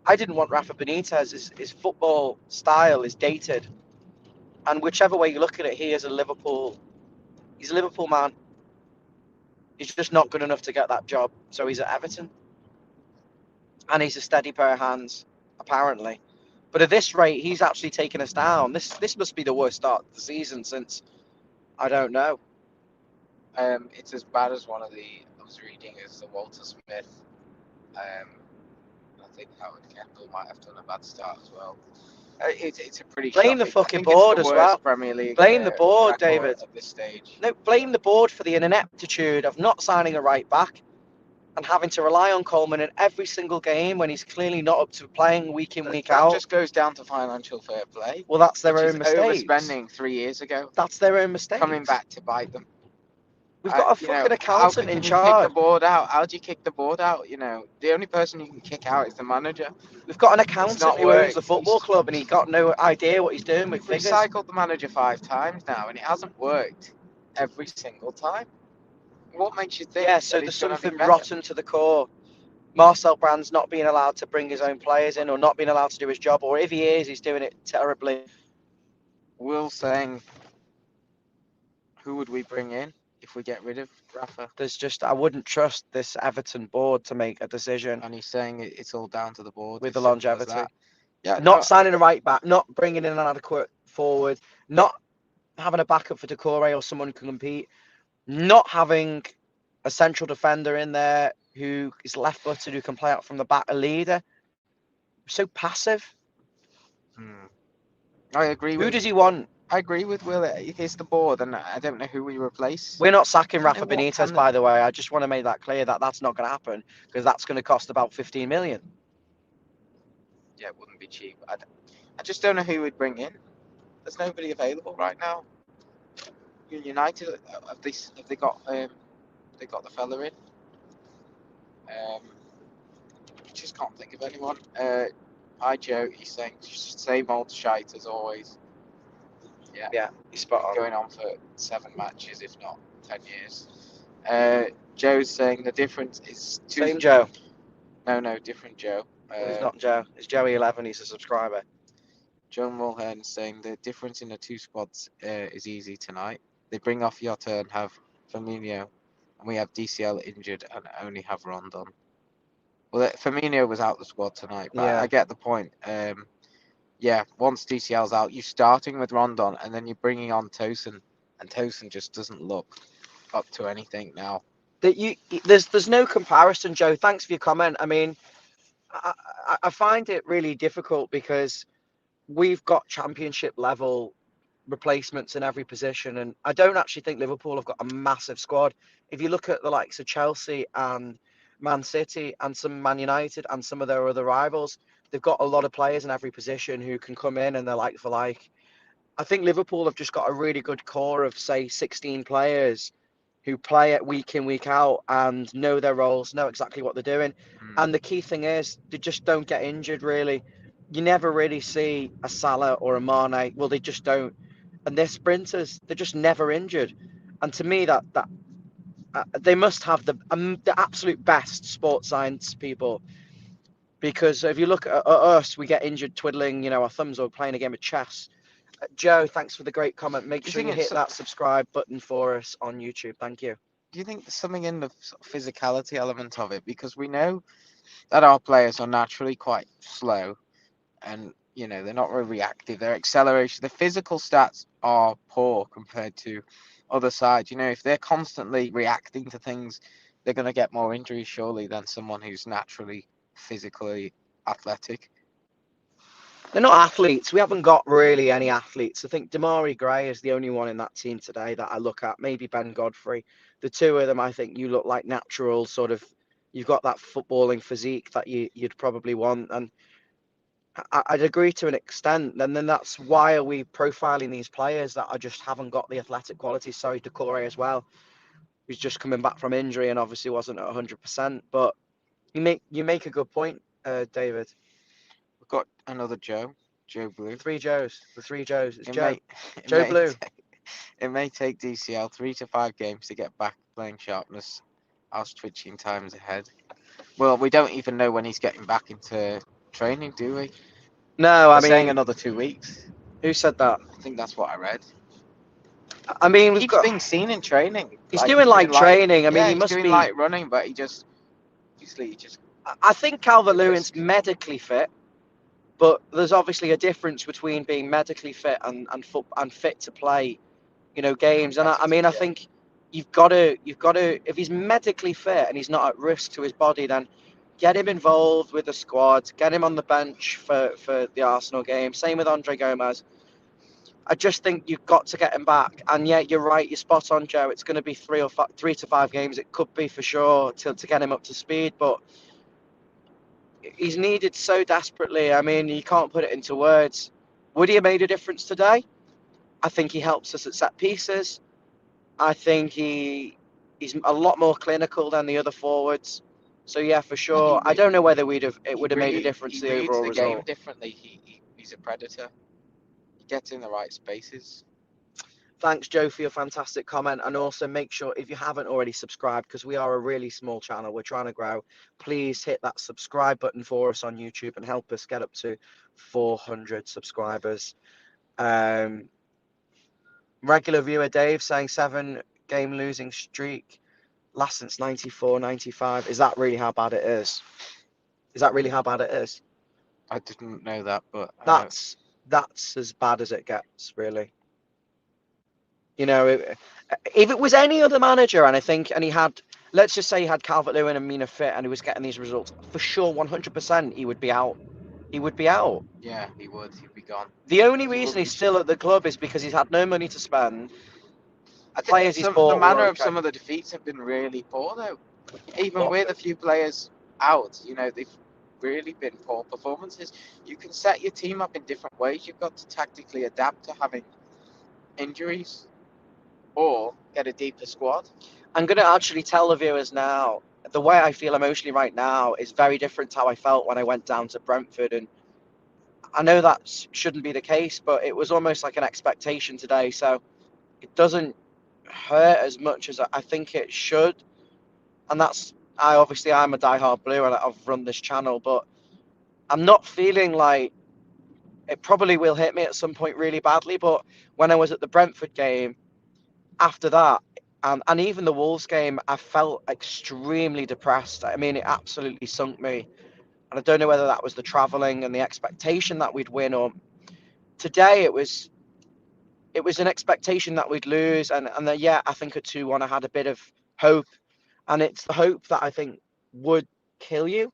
I didn't want Rafa Benitez. His football style is dated. And whichever way you look at it, he's a Liverpool man. He's just not good enough to get that job. So he's at Everton. And he's a steady pair of hands, apparently. But at this rate, he's actually taken us down. This must be the worst start of the season since, I don't know. It's as bad as one of the I was reading as the Walter Smith. I think Howard Kendall might have done a bad start as well. It's a pretty Blame the shocking. fucking I think it's board the as worst well. Premier League. Blame the board, record David. At this stage. No, blame the board for the ineptitude of not signing a right back and having to rely on Coleman in every single game when he's clearly not up to playing week in, week out. That just goes down to financial fair play. Well, that's their which own is mistakes. Overspending 3 years ago. That's their own mistakes. Coming back to bite them. We've got a fucking accountant in How charge. can you kick the board out? How do you kick the board out? You know, the only person you can kick out is the manager. We've got an accountant who owns the football club and he's got no idea what he's doing with We've figures. recycled the manager 5 times now and it hasn't worked every single time. What makes you think? Yeah, so that there's it's gonna something be better? rotten to the core. Marcel Brand's not being allowed to bring his own players in or not being allowed to do his job, or if he is, he's doing it terribly. Will saying, who would we bring in if we get rid of Rafa? I wouldn't trust this Everton board to make a decision. And he's saying it's all down to the board. With the as simple as longevity. that. Yeah, Not signing a right back, not bringing in an adequate forward, not having a backup for Decore or someone who can compete, not having a central defender in there who is left-footed, who can play out from the back, a leader. So passive. I agree. Who does he want? I agree with Will. It's the board, and I don't know who we replace. We're not sacking I don't Rafa know what Benitez, kind by of- the way. I just want to make that clear that that's not going to happen because that's going to cost about 15 million. Yeah, it wouldn't be cheap. I just don't know who we'd bring in. There's nobody available right now. United have they got the fella in? Just can't think of anyone. Hi Joe, he's saying same old shite as always. Yeah, he's spot on. Going on for 7 matches, if not 10 years. Joe's saying the difference is Same Joe. No, different Joe. It's not Joe. It's Joey11. He's a subscriber. Joe Mulhern saying the difference in the 2 squads is easy tonight. They bring off Jota and have Firmino, and we have DCL injured and only have Rondon. Well, Firmino was out the squad tonight, but Yeah. I get the point. Once DCL's out, you're starting with Rondon, and then you're bringing on Tosin, and Tosin just doesn't look up to anything now. There's no comparison, Joe. Thanks for your comment. I mean, I find it really difficult because we've got championship level replacements in every position, and I don't actually think Liverpool have got a massive squad. If you look at the likes of Chelsea and Man City and some Man United and some of their other rivals, they've got a lot of players in every position who can come in and they're like for like. I think Liverpool have just got a really good core of, say, 16 players who play it week in, week out and know their roles, know exactly what they're doing. And the key thing is they just don't get injured, really. You never really see a Salah or a Mane. Well, they just don't. And they're sprinters. They're just never injured. And to me, that they must have the absolute best sports science people. Because if you look at us, we get injured twiddling, our thumbs or playing a game of chess. Joe, thanks for the great comment. Make sure you hit that subscribe button for us on YouTube. Thank you. Do you think there's something in the physicality element of it? Because we know that our players are naturally quite slow and, they're not very reactive. Their acceleration, the physical stats are poor compared to other sides. If they're constantly reacting to things, they're going to get more injuries, surely, than someone who's naturally physically athletic. They're not athletes. We haven't got really any athletes. I think Damari Gray is the only one in that team today that I look at. Maybe Ben Godfrey. The two of them, I think you look like natural sort of. You've got that footballing physique that you'd probably want, and I'd agree to an extent. And then that's why are we profiling these players that just haven't got the athletic qualities. Sorry, Decore as well, who's just coming back from injury and obviously wasn't at 100%. But you make a good point, David. We've got another Joe Blue. 3 Joes. The 3 Joes. It's Joe. Joe Blue. It may take DCL 3 to 5 games to get back playing sharpness. How's twitching times ahead? Well, we don't even know when he's getting back into training, do we? No, They're I saying mean, another 2 weeks. who said that? I think that's what I read. I mean, He we've keeps got. being seen in training. He's doing light training. I mean, yeah, he he's must doing be. light running, but he just I think Calvert-Lewin's risk. medically fit, but there's obviously a difference between being medically fit and fit to play, games. And I mean, I think you've got to if he's medically fit and he's not at risk to his body, then get him involved with the squad, get him on the bench for the Arsenal game. Same with Andre Gomez. I just think you've got to get him back. And yeah, you're right, you're spot on, Joe. It's going to be 3 to 5 games. It could be for sure to get him up to speed, but he's needed so desperately. I mean, you can't put it into words. Would he have made a difference today? I think he helps us at set pieces. I think he's a lot more clinical than the other forwards. So yeah, for sure. I don't know whether it would have made a difference to the overall result. Game differently. He's a predator. He gets in the right spaces. Thanks, Joe, for your fantastic comment. And also make sure, if you haven't already subscribed, because we are a really small channel, we're trying to grow, please hit that subscribe button for us on YouTube and help us get up to 400 subscribers. Regular viewer Dave saying 7-game losing streak last since 94, 95. Is that really how bad it is? Is that really how bad it is? I didn't know that, but that's as bad as it gets, really. If it was any other manager, and he had, let's just say he had Calvert-Lewin and Mina fit, and he was getting these results, for sure, 100%, he would be out. He would be out. Yeah, he would. He'd be gone. The only reason he's still at the club is because he's had no money to spend. Players he's bought. The manner of some of the defeats have been really poor, though. Even with a few players out, they've really been poor performances. You can set your team up in different ways. You've got to tactically adapt to having injuries or get a deeper squad. I'm going to actually tell the viewers now, the way I feel emotionally right now is very different to how I felt when I went down to Brentford. And I know that shouldn't be the case, but it was almost like an expectation today. So it doesn't hurt as much as I think it should. And I'm a diehard Blue and I've run this channel, but I'm not feeling like it probably will hit me at some point really badly. But when I was at the Brentford game, after that, and even the Wolves game, I felt extremely depressed. I mean, it absolutely sunk me. And I don't know whether that was the travelling and the expectation that we'd win, or today it was an expectation that we'd lose. And yeah, I think at 2-1 I had a bit of hope. And it's the hope that I think would kill you.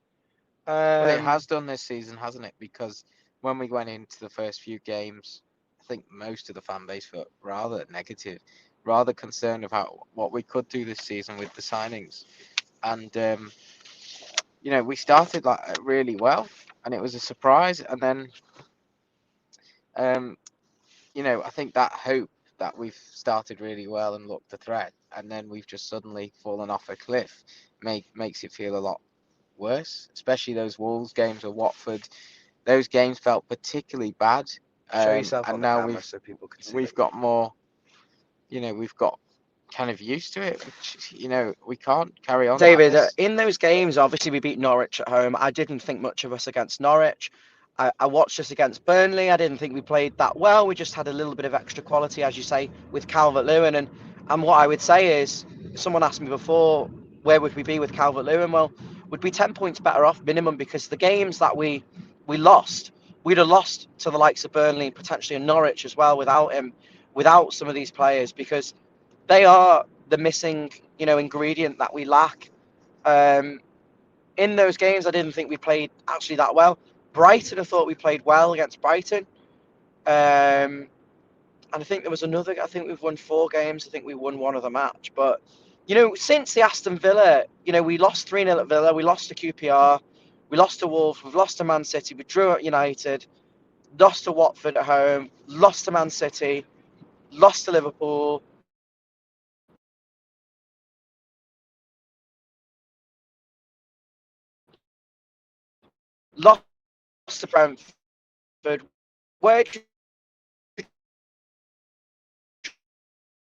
Well, it has done this season, hasn't it? Because when we went into the first few games, I think most of the fan base were rather negative, rather concerned about what we could do this season with the signings. And, we started really well, and it was a surprise. And then, I think that hope that we've started really well and looked a threat, and then we've just suddenly fallen off a cliff, makes it feel a lot worse, especially those Wolves games or Watford. Those games felt particularly bad. Show yourself and on now the camera so people can see. We've got more, we've got kind of used to it, which, we can't carry on. David, in those games, obviously we beat Norwich at home. I didn't think much of us against Norwich. I watched us against Burnley. I didn't think we played that well. We just had a little bit of extra quality, as you say, with Calvert-Lewin. And what I would say is, someone asked me before, where would we be with Calvert-Lewin? Well, we'd be 10 points better off minimum, because the games that we lost, we'd have lost to the likes of Burnley, potentially in Norwich as well, without him, without some of these players, because they are the missing, ingredient that we lack. In those games, I didn't think we played actually that well. Brighton, I thought we played well against Brighton. And I think there was another, I think we've won 4 games. I think we won one of the match. But, since the Aston Villa, we lost 3-0 at Villa. We lost to QPR. We lost to Wolves. We've lost to Man City. We drew at United. Lost to Watford at home. Lost to Man City. Lost to Liverpool. Lost to Brentford. Where do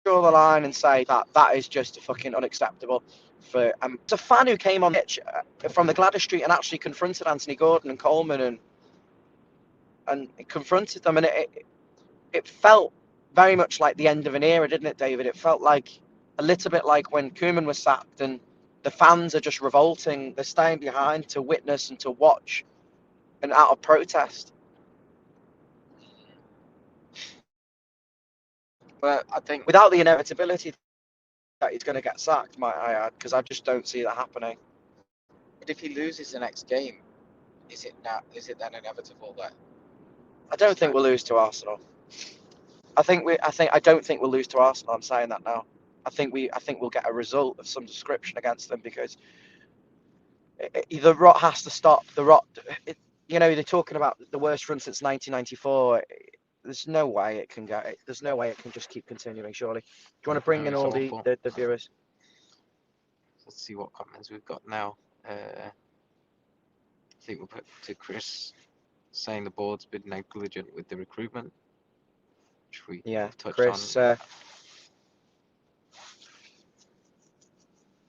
draw the line and say that is just fucking unacceptable. For it's a fan who came on the pitch from the Gladys Street and actually confronted Anthony Gordon and Coleman and confronted them, and it felt very much like the end of an era, didn't it, David? It felt like a little bit like when Koeman was sacked and the fans are just revolting. They're staying behind to witness and to watch and out of protest. But I think Without the inevitability that he's going to get sacked, might I add, because I just don't see that happening. But if he loses the next game, is it then inevitable that? I don't think we'll lose to Arsenal. I don't think we'll lose to Arsenal. I'm saying that now. I think we'll get a result of some description against them because the rot has to stop. The rot, they're talking about the worst run since 1994. There's no way it can get. There's no way it can just keep continuing. Surely. Do you want to bring in all the viewers? Let's see what comments we've got now. I think we'll put to Chris saying the board's been negligent with the recruitment, which we touched Chris, on.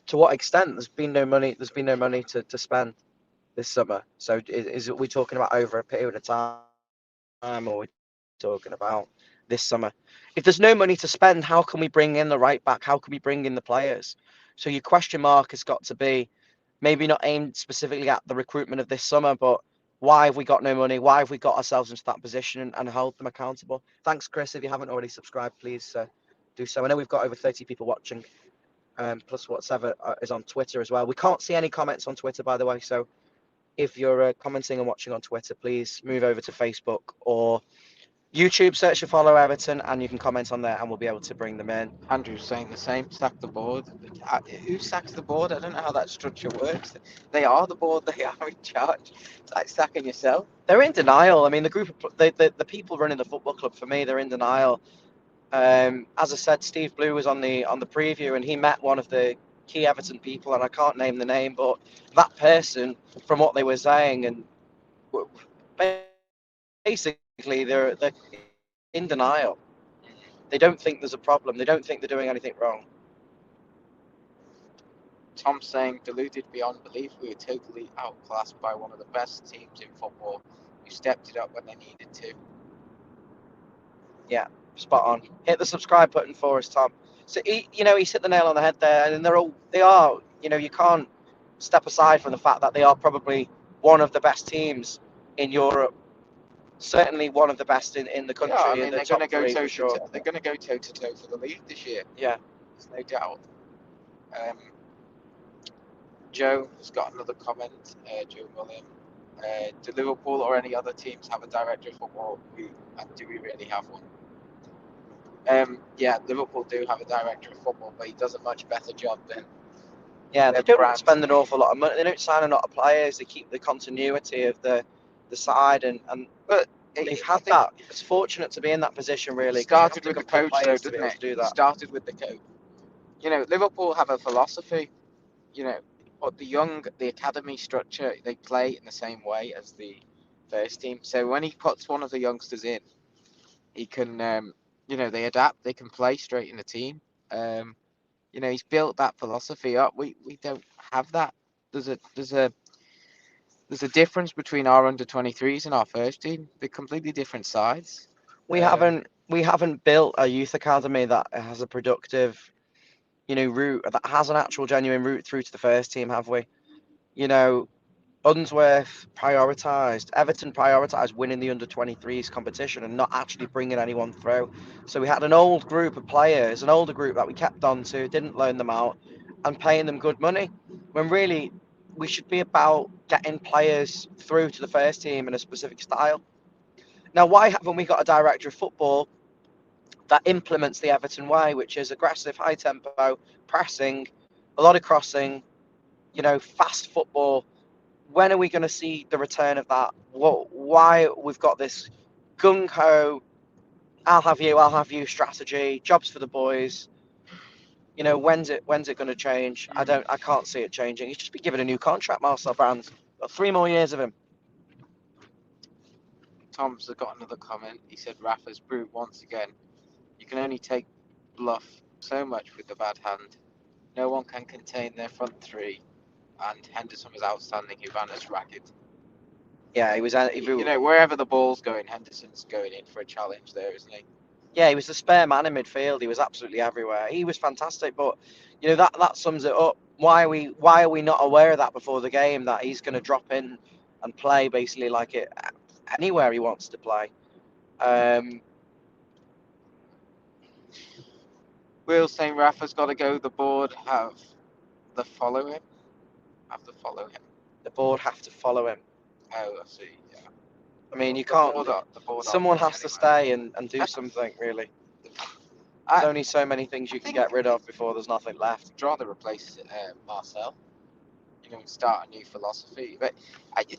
To what extent there's been no money? There's been no money to spend this summer. So is we talking about over a period of time, or are we talking about this summer? If there's no money to spend, how can we bring in the right back? How can we bring in the players? So your question mark has got to be maybe not aimed specifically at the recruitment of this summer, but why have we got no money? Why have we got ourselves into that position and hold them accountable? Thanks, Chris. If you haven't already subscribed, please do so. I know we've got over 30 people watching, plus whatever is on Twitter as well. We can't see any comments on Twitter, by the way. So if you're commenting and watching on Twitter, please move over to Facebook or YouTube, search for Follow Everton, and you can comment on there and we'll be able to bring them in. Andrew's saying the same, sack the board. Who sacks the board? I don't know how that structure works. They are the board, they are in charge. It's like sacking yourself. They're in denial. I mean, the group of the people running the football club, for me, they're in denial. As I said, Steve Blue was on the preview and he met one of the key Everton people, and I can't name the name, but that person, from what they were saying, and basically they're in denial. They don't think there's a problem. They don't think they're doing anything wrong. Tom's saying, deluded beyond belief, we were totally outclassed by one of the best teams in football who stepped it up when they needed to. Yeah, spot on. Hit the subscribe button for us, Tom. So he's hit the nail on the head there, and they are. You can't step aside from the fact that they are probably one of the best teams in Europe. Certainly one of the best in the country. Yeah, I mean, they're going to go They're going to go toe to toe for the league this year. Yeah, there's no doubt. Joe has got another comment. Joe William. Do Liverpool or any other teams have a director of football? And do we really have one? Yeah, Liverpool do have a director of football, but he does a much better job than. Yeah, they don't spend an awful lot of money. They don't sign a lot of players. They keep the continuity of the side, but they've had that. It's fortunate to be in that position. Really, started with the coach, though, didn't it? Do that. Started with the coach. Liverpool have a philosophy. But the academy structure, they play in the same way as the first team. So when he puts one of the youngsters in, he can, they adapt. They can play straight in the team. He's built that philosophy up. We don't have that. There's a difference between our under-23s and our first team. They're completely different sides. We haven't built a youth academy that has a productive, route, that has an actual genuine route through to the first team, have we? Unsworth prioritised, Everton prioritised winning the under-23s competition and not actually bringing anyone through. So we had an old group of players, an older group that we kept on to, didn't loan them out, and paying them good money, when really we should be about getting players through to the first team in a specific style. Now, why haven't we got a director of football that implements the Everton way, which is aggressive, high tempo, pressing, a lot of crossing, fast football? When are we going to see the return of that? Why we've got this gung-ho, I'll have you strategy, jobs for the boys. When's it going to change? I can't see it changing. He should be given a new contract, Marcel Brands. Got 3 more years of him. Tom's got another comment. He said Rafa's proved once again you can only take bluff so much with the bad hand. No one can contain their front three, and Henderson was outstanding. He ran us ragged. Yeah, he was. You know, wherever the ball's going, Henderson's going in for a challenge there, isn't he? Yeah, he was the spare man in midfield. He was absolutely everywhere. He was fantastic, but you know that sums it up. Why are we not aware of that before the game? That he's going to drop in and play basically like it anywhere he wants to play. Will saying Rafa's got to go. The board have to follow him. The board have to follow him. Oh, I see. Yeah. I mean, you The can't. board Someone has to stay and do something. Really, there's only so many things you can get rid of before there's nothing left. I'd rather replace Marcel. You know, start a new philosophy. But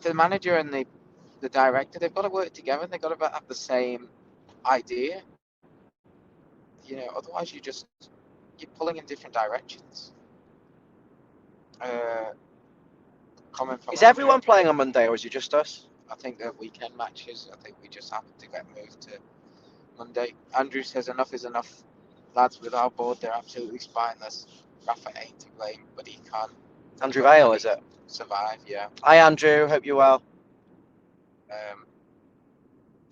the manager and the director, they've got to work together. They've got to have the same idea. You know, otherwise you're pulling in different directions. Comment from Is everyone playing on Monday, or is it just us? I think they're weekend matches. I think we just happened to get moved to Monday. Andrew says enough is enough. Lads with our board, they're absolutely spineless. Rafa ain't to blame, but he can't. Andrew Vale, is it? Survive, yeah. Hi, Andrew. Hope you're well.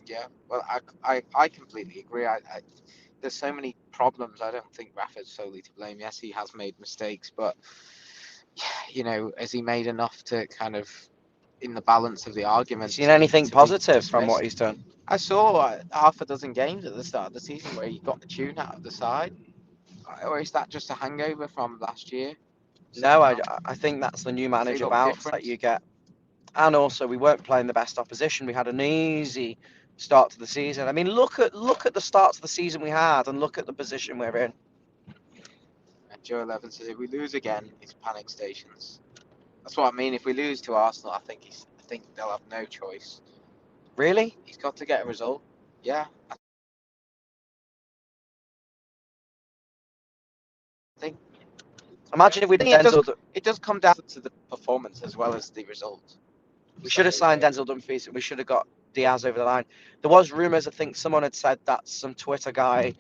Yeah, well, I completely agree. There's so many problems. I don't think Rafa's solely to blame. Yes, he has made mistakes, but you know, has he made enough to kind of in the balance of the argument? Seen anything positive from what he's done? I saw half a dozen games at the start of the season where he got the tune out of the side, or is that just a hangover from last year? No, I think that's the new manager bounce that you get. And also, we weren't playing the best opposition. We had an easy start to the season. I mean, look at the starts of the season we had, and look at the position we're in. And Joe 11 says if we lose again, it's panic stations. That's what I mean. If we lose to Arsenal, I think they'll have no choice. Really? He's got to get a result. Yeah. I think. Imagine if we did Denzel. It does come down to the performance as well as the result. We should have signed Denzel Dumfries. We should have got Diaz over the line. There was rumours. I think someone had said that some Twitter guy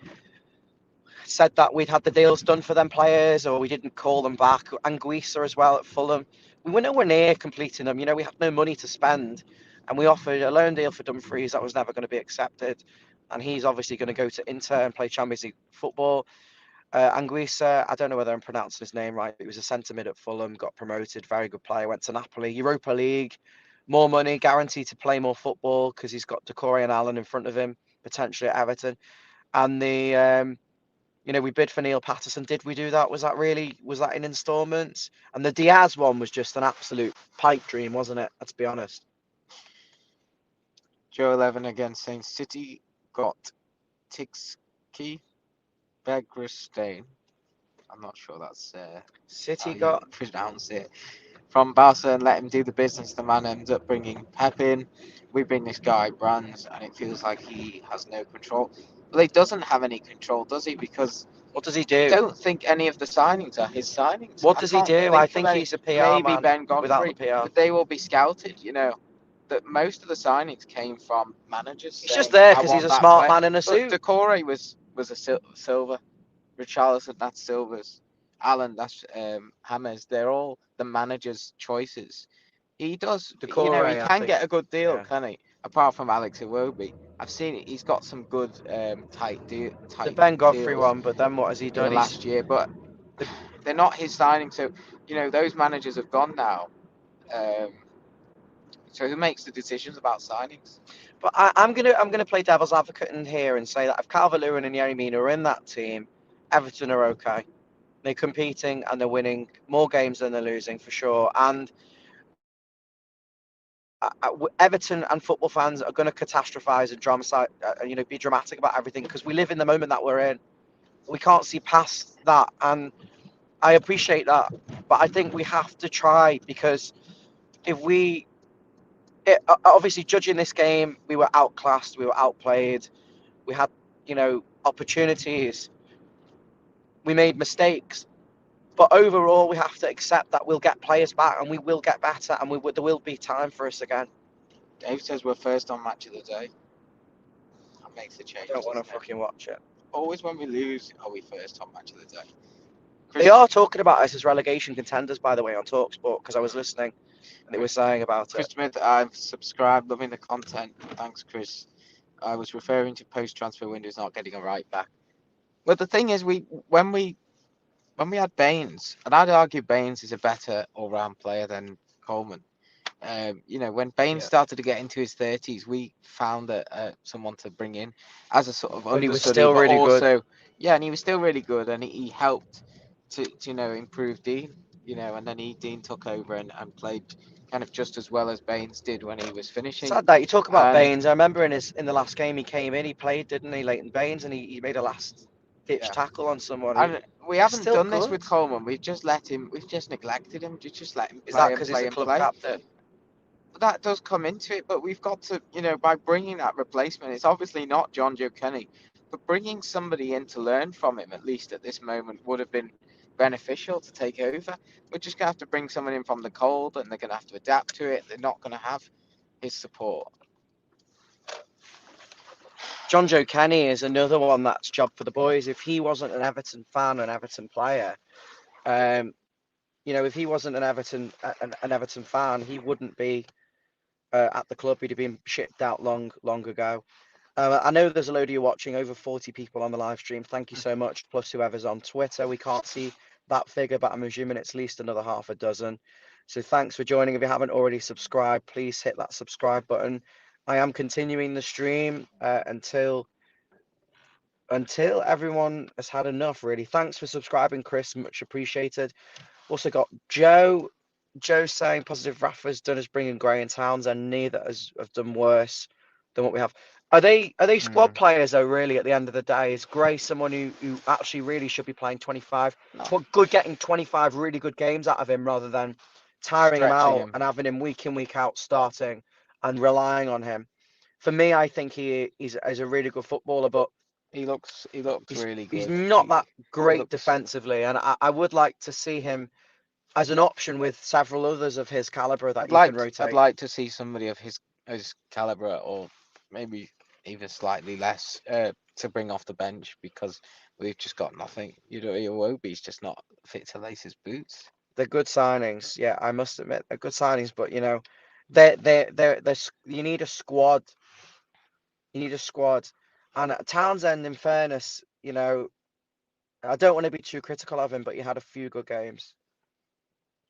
said that we'd had the deals done for them players, or we didn't call them back. Anguissa as well at Fulham. We were nowhere near completing them. You know, we had no money to spend, and we offered a loan deal for Dumfries that was never going to be accepted. And he's obviously going to go to Inter and play Champions League football. Anguissa, I don't know whether I'm pronouncing his name right. He was a centre mid at Fulham, got promoted, very good player, went to Napoli, Europa League, more money, guaranteed to play more football because he's got Decore and Allen in front of him, potentially at Everton. And you know, we bid for Neil Patterson. Did we do that? Was that in instalments? And the Diaz one was just an absolute pipe dream, wasn't it? Let's be honest. Joe 11 again saying City got Tixki Begrestein. I'm not sure that's City how got you pronounce it. From Barca and let him do the business. The man ends up bringing Pep in. We bring this guy Brands, and it feels like he has no control. Well, he doesn't have any control, does he? Because what does he do? I don't think any of the signings are his signings. What does he do? I think he's a PR maybe man Ben Godfrey, without the PR. but they will be scouted. You know, that most of the signings came from managers. He's just there because he's a smart man in a suit. Decore was a Silva. Richarlison, that's Silva's. Allen, that's James. They're all the manager's choices. He does, Decore, you know, he can get a good deal, can he? Apart from Alex Iwobi, I've seen it. He's got some good tight deal. The Ben Godfrey one, but then what has he done? Last year, but they're not his signing. So you know, those managers have gone now. So who makes the decisions about signings? But I'm gonna play devil's advocate in here and say that if Calvert-Lewin and Yerry Mina are in that team, Everton are okay. They're competing and they're winning more games than they're losing for sure. And Everton and football fans are going to catastrophize and be dramatic about everything because we live in the moment that we're in. We can't see past that, and I appreciate that. But I think we have to try because obviously judging this game, we were outclassed, we were outplayed, we had opportunities, we made mistakes. But overall, we have to accept that we'll get players back and we will get better and there will be time for us again. Dave says we're first on match of the day. That makes a change. I don't want to fucking watch it. always when we lose, are we first on match of the day? They are talking about us as relegation contenders, by the way, on Talksport, because I was listening and they were saying about Chris it. Smith, I've subscribed, loving the content. Thanks, Chris. I was referring to post-transfer windows not getting a right back. But the thing is, when we had Baines, and I'd argue Baines is a better all-round player than Coleman. When Baines started to get into his 30s, we found someone to bring in as a sort of But he was understudy, still but really good. also, and he was still really good, and he helped to improve Dean, and then Dean took over and played kind of just as well as Baines did when he was finishing. Sad that you talk about And- Baines. I remember in the last game he came in, he played, didn't he, Leighton Baines, and he made a last ditch tackle on someone. And we haven't still done this good. with Coleman. We've just neglected him. Just let him play. Is that and because play he's a and club play. captain? That does come into it, but we've got to, by bringing that replacement, it's obviously not John Joe Kenny, but bringing somebody in to learn from him, at least at this moment, would have been beneficial to take over. We're just going to have to bring someone in from the cold, and they're going to have to adapt to it. They're not going to have his support. John Joe Kenny is another one that's job for the boys. If he wasn't an Everton fan, an Everton player, if he wasn't an Everton fan, he wouldn't be at the club. He'd have been shipped out long ago. I know there's a load of you watching, over 40 people on the live stream. Thank you so much. Plus whoever's on Twitter. We can't see that figure, but I'm assuming it's at least another half a dozen. So thanks for joining. If you haven't already subscribed, please hit that subscribe button. I am continuing the stream until everyone has had enough, really. Thanks for subscribing, Chris. Much appreciated. Also got Joe saying positive Rafa's done as bringing Gray and Townsend. Neither have done worse than what we have. Are they squad players though? Really, at the end of the day, is Gray someone who actually really should be playing 25? No. But getting 25 really good games out of him rather than tiring him Stretching out him. and having him week in week out starting and relying on him. For me, I think he's a really good footballer, but he looks really good. He's not that great defensively, and I would like to see him as an option with several others of his caliber that you can rotate. I'd like to see somebody of his caliber, or maybe even slightly less, to bring off the bench, because we've just got nothing. Iwobi's just not fit to lace his boots. They're good signings, yeah. I must admit they're good signings, but they're you need a squad. You need a squad, and Townsend, in fairness, I don't want to be too critical of him, but he had a few good games.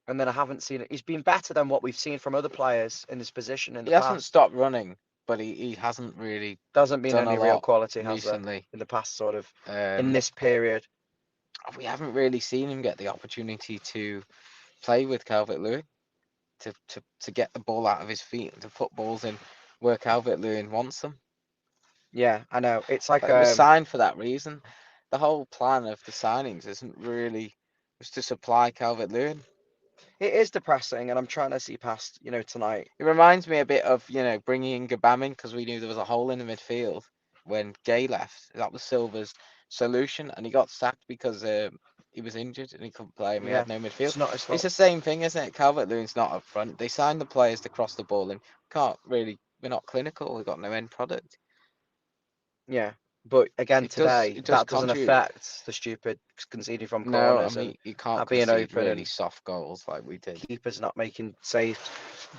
And then I haven't seen it. He's been better than what we've seen from other players in his position in the past. He hasn't stopped running, but he hasn't really doesn't been any real quality recently in the past sort of in this period. We haven't really seen him get the opportunity to play with Calvert-Lewin, to get the ball out of his feet and to put balls in where Calvert-Lewin wants them. Yeah, I know. It's like it was signed for that reason. The whole plan of the signings isn't really was to supply Calvert-Lewin. It is depressing, and I'm trying to see past, tonight. It reminds me a bit of, bringing in Gbamin, because we knew there was a hole in the midfield when Gay left. That was Silva's solution, and he got sacked because he was injured and he couldn't play, and we had no midfield. It's the same thing, isn't it? Calvert-Lewin's not up front. They signed the players to cross the ball, and we're not clinical. We've got no end product. Yeah. But again, today, that doesn't affect the stupid conceding from corners. No, I mean, you can't being open really soft goals like we did. Keepers not making saves.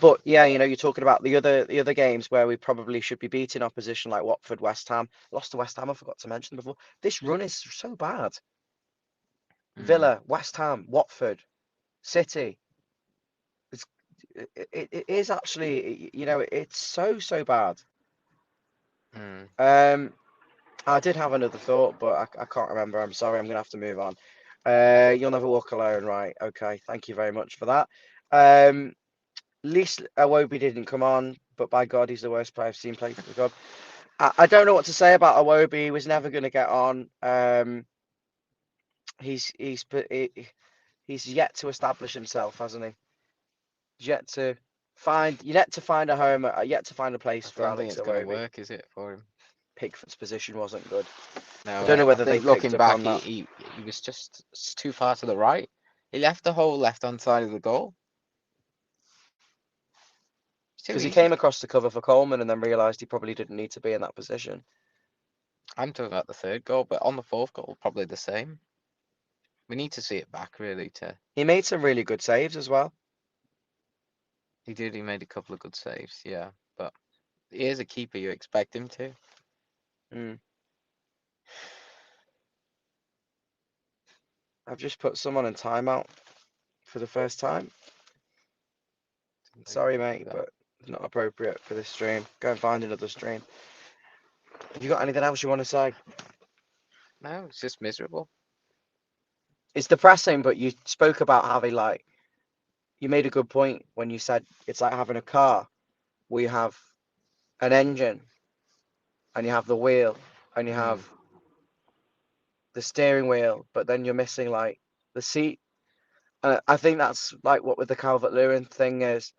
But yeah, you're talking about the other games where we probably should be beating opposition, like Watford, West Ham. Lost to West Ham, I forgot to mention before. This run is so bad. Villa, West Ham, Watford, City. It is actually, it's so bad. I did have another thought, but I can't remember. I'm sorry. I'm going to have to move on. You'll never walk alone, right? Okay. Thank you very much for that. At least Iwobi didn't come on, but by God, he's the worst player I've seen play for the club. I don't know what to say about Iwobi. He was never going to get on. He's yet to establish himself, hasn't he? He's yet to find a home, yet to find a place for Alex Iwobi. It's going to work, is it, for him? Pickford's position wasn't good. No, I don't know whether they looking picked back, up on that. He was just too far to the right. He left the whole left-hand side of the goal. Because he came across the cover for Coleman and then realised he probably didn't need to be in that position. I'm talking about the third goal, but on the fourth goal, probably the same. We need to see it back really. He made some really good saves as well. He did. He made a couple of good saves. Yeah, but he is a keeper. You expect him to. Mm. I've just put someone in timeout for the first time. Sorry, mate, but it's not appropriate for this stream. Go and find another stream. Have you got anything else you want to say? No, it's just miserable. It's depressing, but you spoke about having, like, you made a good point when you said it's like having a car where you have an engine and you have the wheel and you have the steering wheel, but then you're missing, like, the seat. And I think that's like what with the Calvert-Lewin thing is.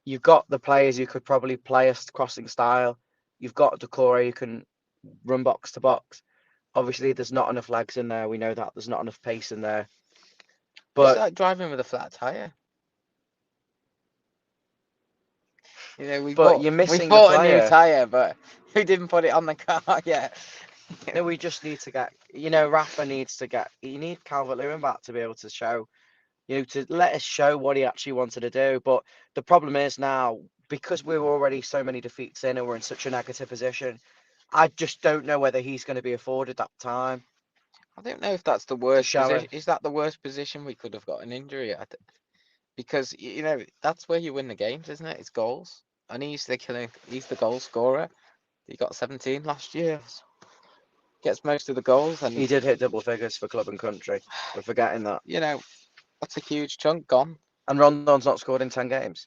You've got the players who could probably play a crossing style. You've got Decore who can run box to box. Obviously, there's not enough legs in there. We know that there's not enough pace in there. But it's But like driving with a flat tire. You know, But you're we missing the bought a new player. tire, but we didn't put it on the car yet. no, we just need to get. You know, Rafa needs to get. You need Calvert-Lewin back to be able to show. You know, to let us show what he actually wanted to do. But the problem is now because we're already so many defeats in and we're in such a negative position. I just don't know whether he's going to be afforded that time. I don't know if that's the worst show position. it. Is that the worst position we could have got an injury at? Because you know that's where you win the games, isn't it? It's goals, and he's the goal scorer. He got 17 last year. Gets most of the goals, and He did hit double figures for club and country. We're forgetting that. you know that's a huge chunk gone. And Rondon's not scored in 10 games.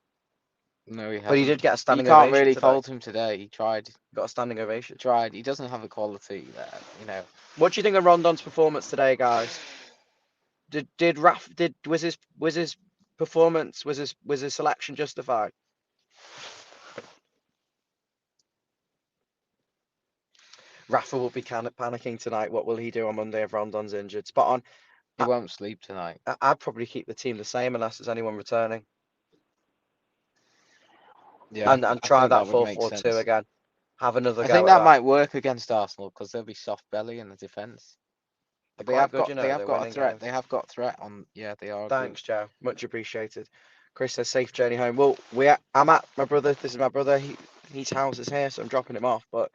No, he hasn't. But he did get a You standing can't ovation really today. fault him today. He tried. Got a standing ovation. Tried. He doesn't have the quality there. You know. What do you think of Rondon's performance today, guys? Was his performance was his selection justified? Rafa will be kind of panicking tonight. What will he do on Monday if Rondon's injured? Spot on. He won't sleep tonight. I'd probably keep the team the same unless there's anyone returning. Yeah, and try think that would make 4-4-2 sense. again. Have another I go think at that might work against Arsenal because they'll be soft belly in the defence. They're They quite have good, got you know, they have they're got a winning threat. games. They have got threat on. Yeah, they are. Thanks, Joe. Much appreciated. Chris says safe journey home. Well, I'm at my brother. This is my brother. His house is here, so I'm dropping him off. But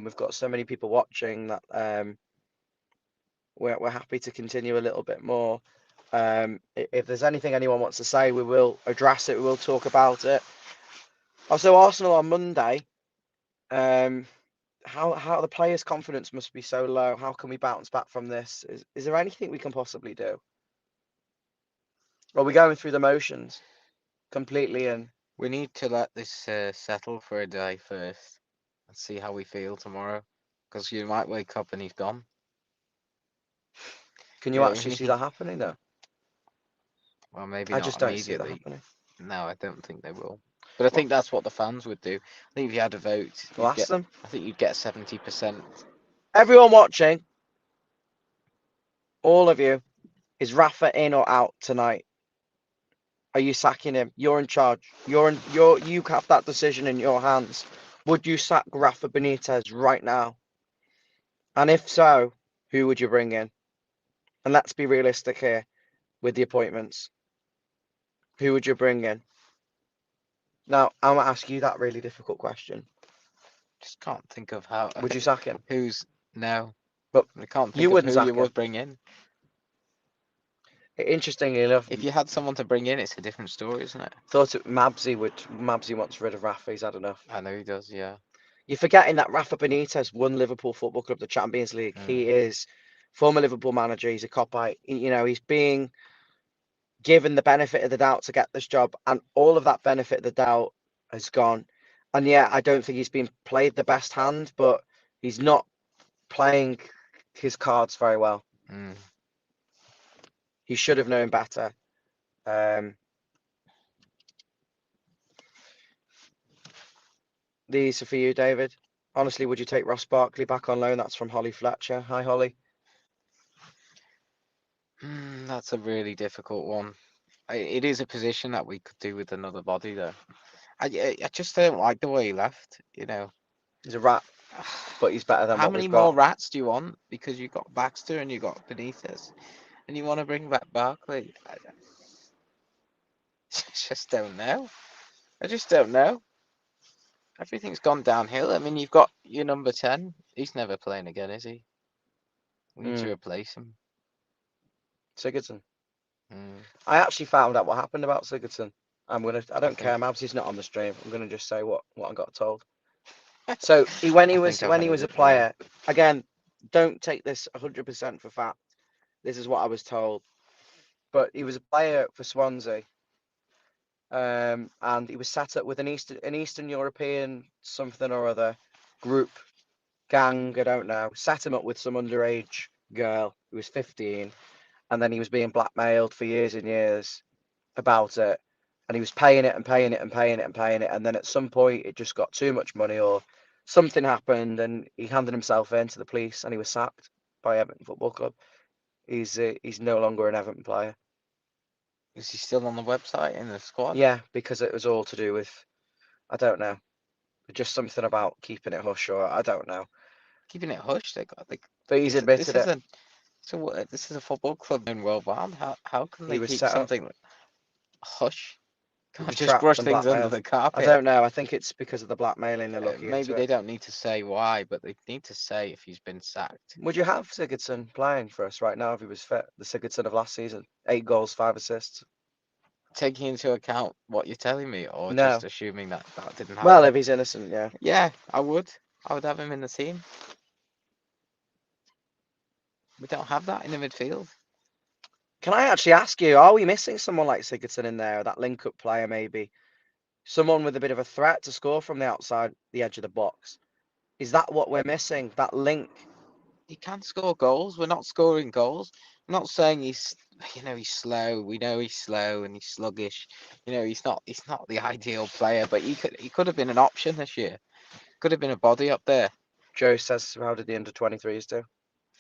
we've got so many people watching that we're happy to continue a little bit more. If there's anything anyone wants to say, we will address it. We will talk about it. Also, Arsenal on Monday. How the players' confidence must be so low. How can we bounce back from this? Is there anything we can possibly do? Or are we going through the motions completely? And We need to let this settle for a day first and see how we feel tomorrow. Because you might wake up and he's gone. can you actually see that happening though? Well, maybe I not just don't see that immediately. happening. No, I don't think they will. But I think that's what the fans would do. I think if you had a vote, We'll ask them. I think you'd get 70%. Everyone watching, all of you, is Rafa in or out tonight? Are you sacking him? You're in charge. You have that decision in your hands. Would you sack Rafa Benitez right now? And if so, who would you bring in? And let's be realistic here with the appointments. Who would you bring in? Now, I'm going to ask you that really difficult question. Just can't think of how. Would you sack him? No. But I can't you think of wouldn't who sack you him. would bring in. Interestingly enough, If you had someone to bring in, it's a different story, isn't it? Mabsy wants rid of Rafa. He's had enough. I know he does, yeah. You're forgetting that Rafa Benitez won Liverpool Football Club the Champions League. He is former Liverpool manager. He's a cop-out. You know, he's being given the benefit of the doubt to get this job, and all of that benefit of the doubt has gone. And yeah, I don't think he's been played the best hand, but he's not playing his cards very well. He should have known better. These are for you, David. Honestly, would you take Ross Barkley back on loan? That's from Holly Fletcher. Hi, Holly. That's a really difficult one. It is a position that we could do with another body, though. I just don't like the way he left, you know. He's a rat. but he's better than How what many we've more got. rats do you want? Because you've got Baxter and you've got Benitez, and you want to bring back Barkley. I just don't know. I just don't know. Everything's gone downhill. I mean, you've got your number 10. He's never playing again, is he? We need to replace him. Sigurdsson. Mm. I actually found out what happened about Sigurdsson. I don't care, think- Mabs. He's not on the stream. I'm gonna just say what I got told. So when he I was think I've heard a it, yeah. player, again, don't take this 100% for fact. This is what I was told. But he was a player for Swansea, and he was sat up with an Eastern European something or other group, gang, I don't know. Sat him up with some underage girl who was 15, and then he was being blackmailed for years and years about it, and he was paying it and paying it and paying it and paying it, and then at some point it just got too much money or something happened, and he handed himself in to the police, and he was sacked by Everton Football Club. He's no longer an Everton player. Is he still on the website in the squad? Yeah, because it was all to do with, I don't know, just something about keeping it hush, or I don't know. Keeping it hush. But he's admitted this it. This is a football club known worldwide. How can He they was keep set up. something hush? He Can't was just trapped brush and things under blackmailed. the I carpet. don't know. I think it's because of the blackmailing they're looking Maybe into they it. don't need to say why, but they need to say if he's been sacked. Would you have Sigurdsson playing for us right now if he was fit? The Sigurdsson of last season, 8 goals, 5 assists. Taking into account what you're telling me, or No. just assuming that didn't happen? Well, if he's innocent, yeah. Yeah, I would. I would have him in the team. We don't have that in the midfield. Can I actually ask you, are we missing someone like Sigurdsson in there, that link-up player maybe? Someone with a bit of a threat to score from the outside, the edge of the box. Is that what we're missing, that link? He can score goals. We're not scoring goals. I'm not saying he's slow. We know he's slow and he's sluggish. He's not the ideal player, but he could have been an option this year. Could have been a body up there. Joe says, how did the under-23s do?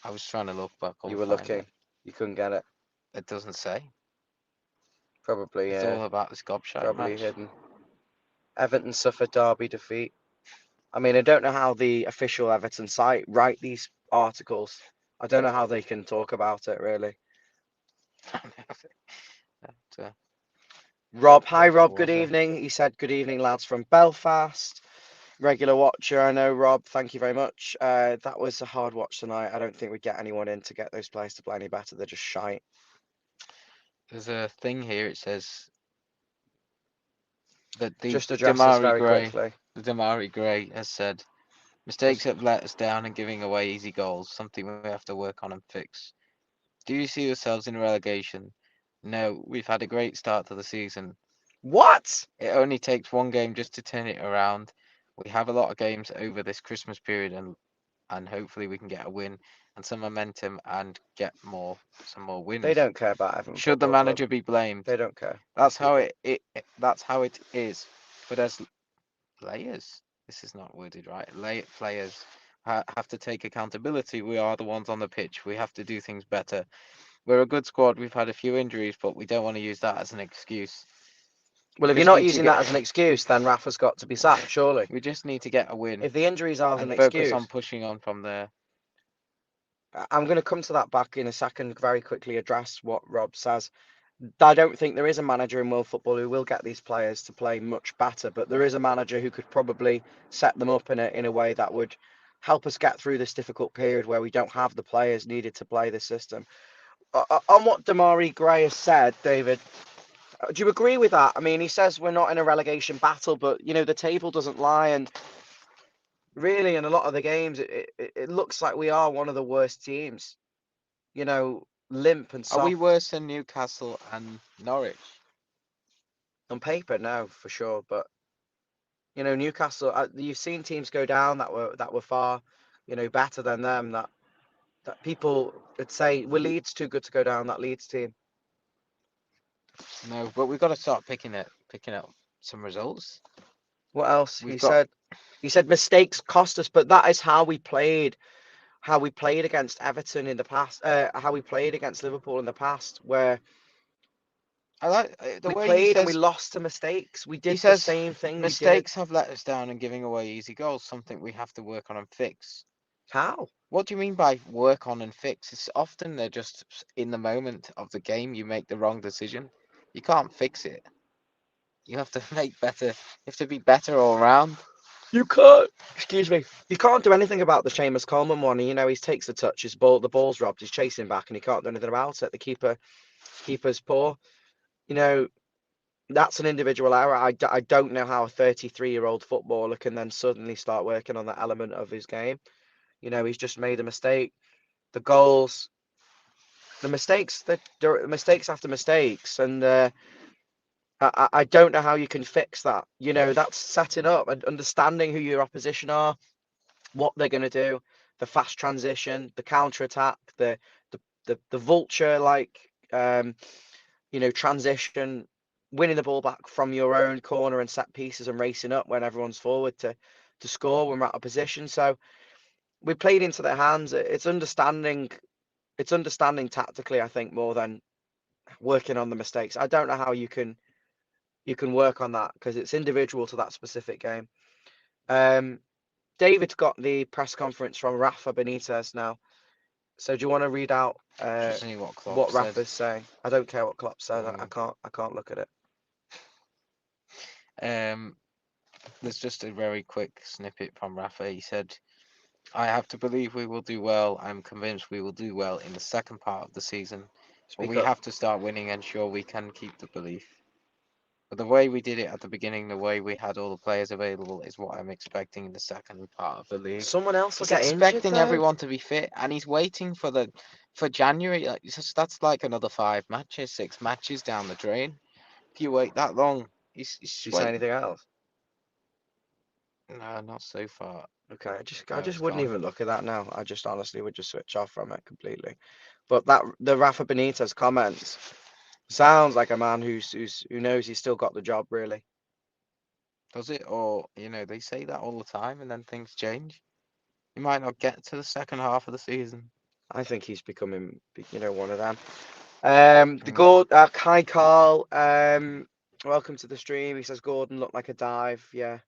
I was trying to look back. You were looking. You couldn't get it. It doesn't say. Probably, It's all about this gobshite probably match. hidden. Everton suffered Derby defeat. I mean, I don't know how the official Everton site write these articles. I don't know how they can talk about it, really. Rob, hi Rob, good evening. He said, good evening, lads from Belfast. Regular watcher, I know, Rob. Thank you very much. That was a hard watch tonight. I don't think we'd get anyone in to get those players to play any better. They're just shite. There's a thing here. It says that the Just address this very quickly. The Damari Gray has said, mistakes have let us down and giving away easy goals, something we have to work on and fix. Do you see yourselves in relegation? No, we've had a great start to the season. What? It only takes one game just to turn it around. We have a lot of games over this Christmas period, and hopefully we can get a win and some momentum and get some more wins. They don't care about Everton. Should the manager be blamed? They don't care. That's how it is. But as players, this is not worded right. Players have to take accountability. We are the ones on the pitch. We have to do things better. We're a good squad. We've had a few injuries, but we don't want to use that as an excuse. Well, if you're not using that as an excuse, then Rafa's got to be sacked, surely. We just need to get a win. If the injuries are an and focus excuse, on pushing on from there. I'm going to come to that back in a second, very quickly address what Rob says. I don't think there is a manager in world football who will get these players to play much better, but there is a manager who could probably set them up in a way that would help us get through this difficult period where we don't have the players needed to play this system. On what Damari Gray has said, David, do you agree with that? I mean, he says we're not in a relegation battle, but, the table doesn't lie. And really, in a lot of the games, it looks like we are one of the worst teams. Limp and soft. Are we worse than Newcastle and Norwich? On paper, no, for sure. But, Newcastle, you've seen teams go down that were far, better than them, that people would say, well, Leeds too good to go down, that Leeds team. No, but we've got to start picking up some results. What else? He said mistakes cost us, but that is how we played against Everton in the past, how we played against Liverpool in the past, where I like the We way he played and we says lost to mistakes. We did the says same thing we did. mistakes have let us down and giving away easy goals, something we have to work on and fix. How? What do you mean by work on and fix? It's often they're just in the moment of the game you make the wrong decision. You can't fix it. You have to make better. You have to be better all round. You can't. Excuse me. You can't do anything about the Seamus Coleman one. You know, he takes the touch, the ball's robbed, he's chasing back, and he can't do anything about it. The keeper's poor. You know, that's an individual error. I don't know how a 33-year-old footballer can then suddenly start working on that element of his game. You know, he's just made a mistake. The goals, the mistakes, mistakes after mistakes, and I don't know how you can fix that. You know, that's setting up and understanding who your opposition are, what they're going to do, the fast transition, the counter attack, the vulture transition, winning the ball back from your own corner and set pieces and racing up when everyone's forward to score when we're out of position. So we played into their hands. It's understanding tactically, I think, more than working on the mistakes. I don't know how you can work on that because it's individual to that specific game. David's got the press conference from Rafa Benitez now. So do you want to read out what Rafa's saying? I don't care what Klopp said. I can't look at it. There's just a very quick snippet from Rafa. He said, "I have to believe we will do well. I'm convinced we will do well in the second part of the season. But we have to start winning and ensure we can keep the belief. But the way we did it at the beginning, the way we had all the players available, is what I'm expecting in the second part of the league." Someone else will He's get injured, expecting though. everyone to be fit, and he's waiting for January. That's like another 5 matches, 6 matches down the drain. If you wait that long, he's Did you say anything else? No, not so far. Okay, I just wouldn't even look at that now. I just honestly would just switch off from it completely. But the Rafa Benitez comments sounds like a man who knows he's still got the job, really. Does it? Or, they say that all the time and then things change. He might not get to the second half of the season. I think he's becoming, one of them. Hi Carl, welcome to the stream. He says Gordon looked like a dive. Yeah,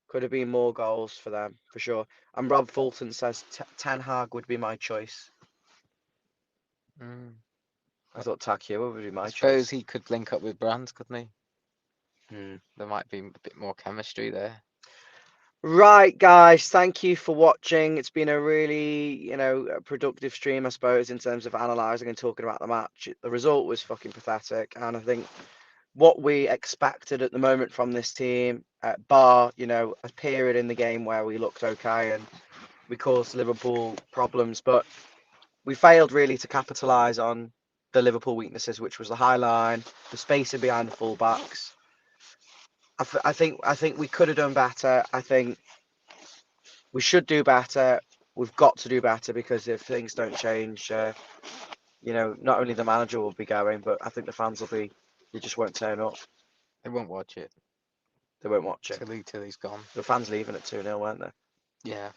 could have been more goals for them, for sure. And Rob Fulton says Ten Hag would be my choice. I thought Takio would be my choice. I suppose he could link up with Brands, couldn't he? There might be a bit more chemistry there. Right, guys, thank you for watching. It's been a really, productive stream, I suppose, in terms of analysing and talking about the match. The result was fucking pathetic, and I think what we expected at the moment from this team, bar, a period in the game where we looked okay and we caused Liverpool problems, but we failed really to capitalise on the Liverpool weaknesses, which was the high line, the spacing behind the full-backs. I think we could have done better. I think we should do better. We've got to do better because if things don't change, not only the manager will be going, but I think the fans will be. They just won't turn up. They won't watch it. They won't watch it till he's gone. The fans leaving at 2-0, weren't they? Yeah.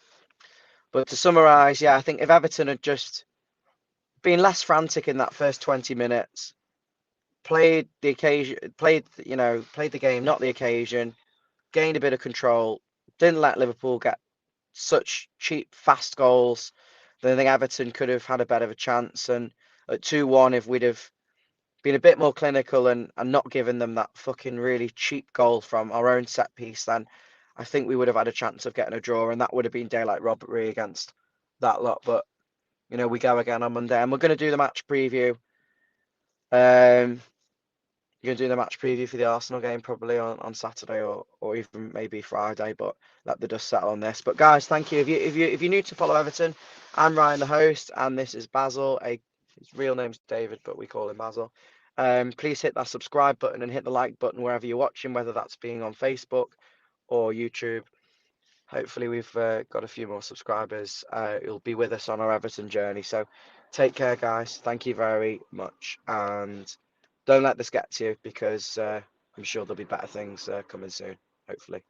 But to summarise, I think if Everton had just been less frantic in that first 20 minutes, played the game, not the occasion, gained a bit of control, didn't let Liverpool get such cheap, fast goals, then I think Everton could have had a better of a chance. And at 2-1, if we'd have been a bit more clinical and not given them that fucking really cheap goal from our own set piece, then I think we would have had a chance of getting a draw, and that would have been daylight robbery against that lot. But, we go again on Monday, and we're going to do the match preview. You're going to do the match preview for the Arsenal game probably on Saturday or even maybe Friday, but let the dust settle on this. But guys, thank you. If you're new to follow Everton, I'm Ryan, the host, and this is Basil. His real name's David, but we call him Basil. Please hit that subscribe button and hit the like button wherever you're watching, whether that's being on Facebook or YouTube. Hopefully we've got a few more subscribers. You'll be with us on our Everton journey. So take care, guys. Thank you very much. And don't let this get to you because I'm sure there'll be better things coming soon, hopefully.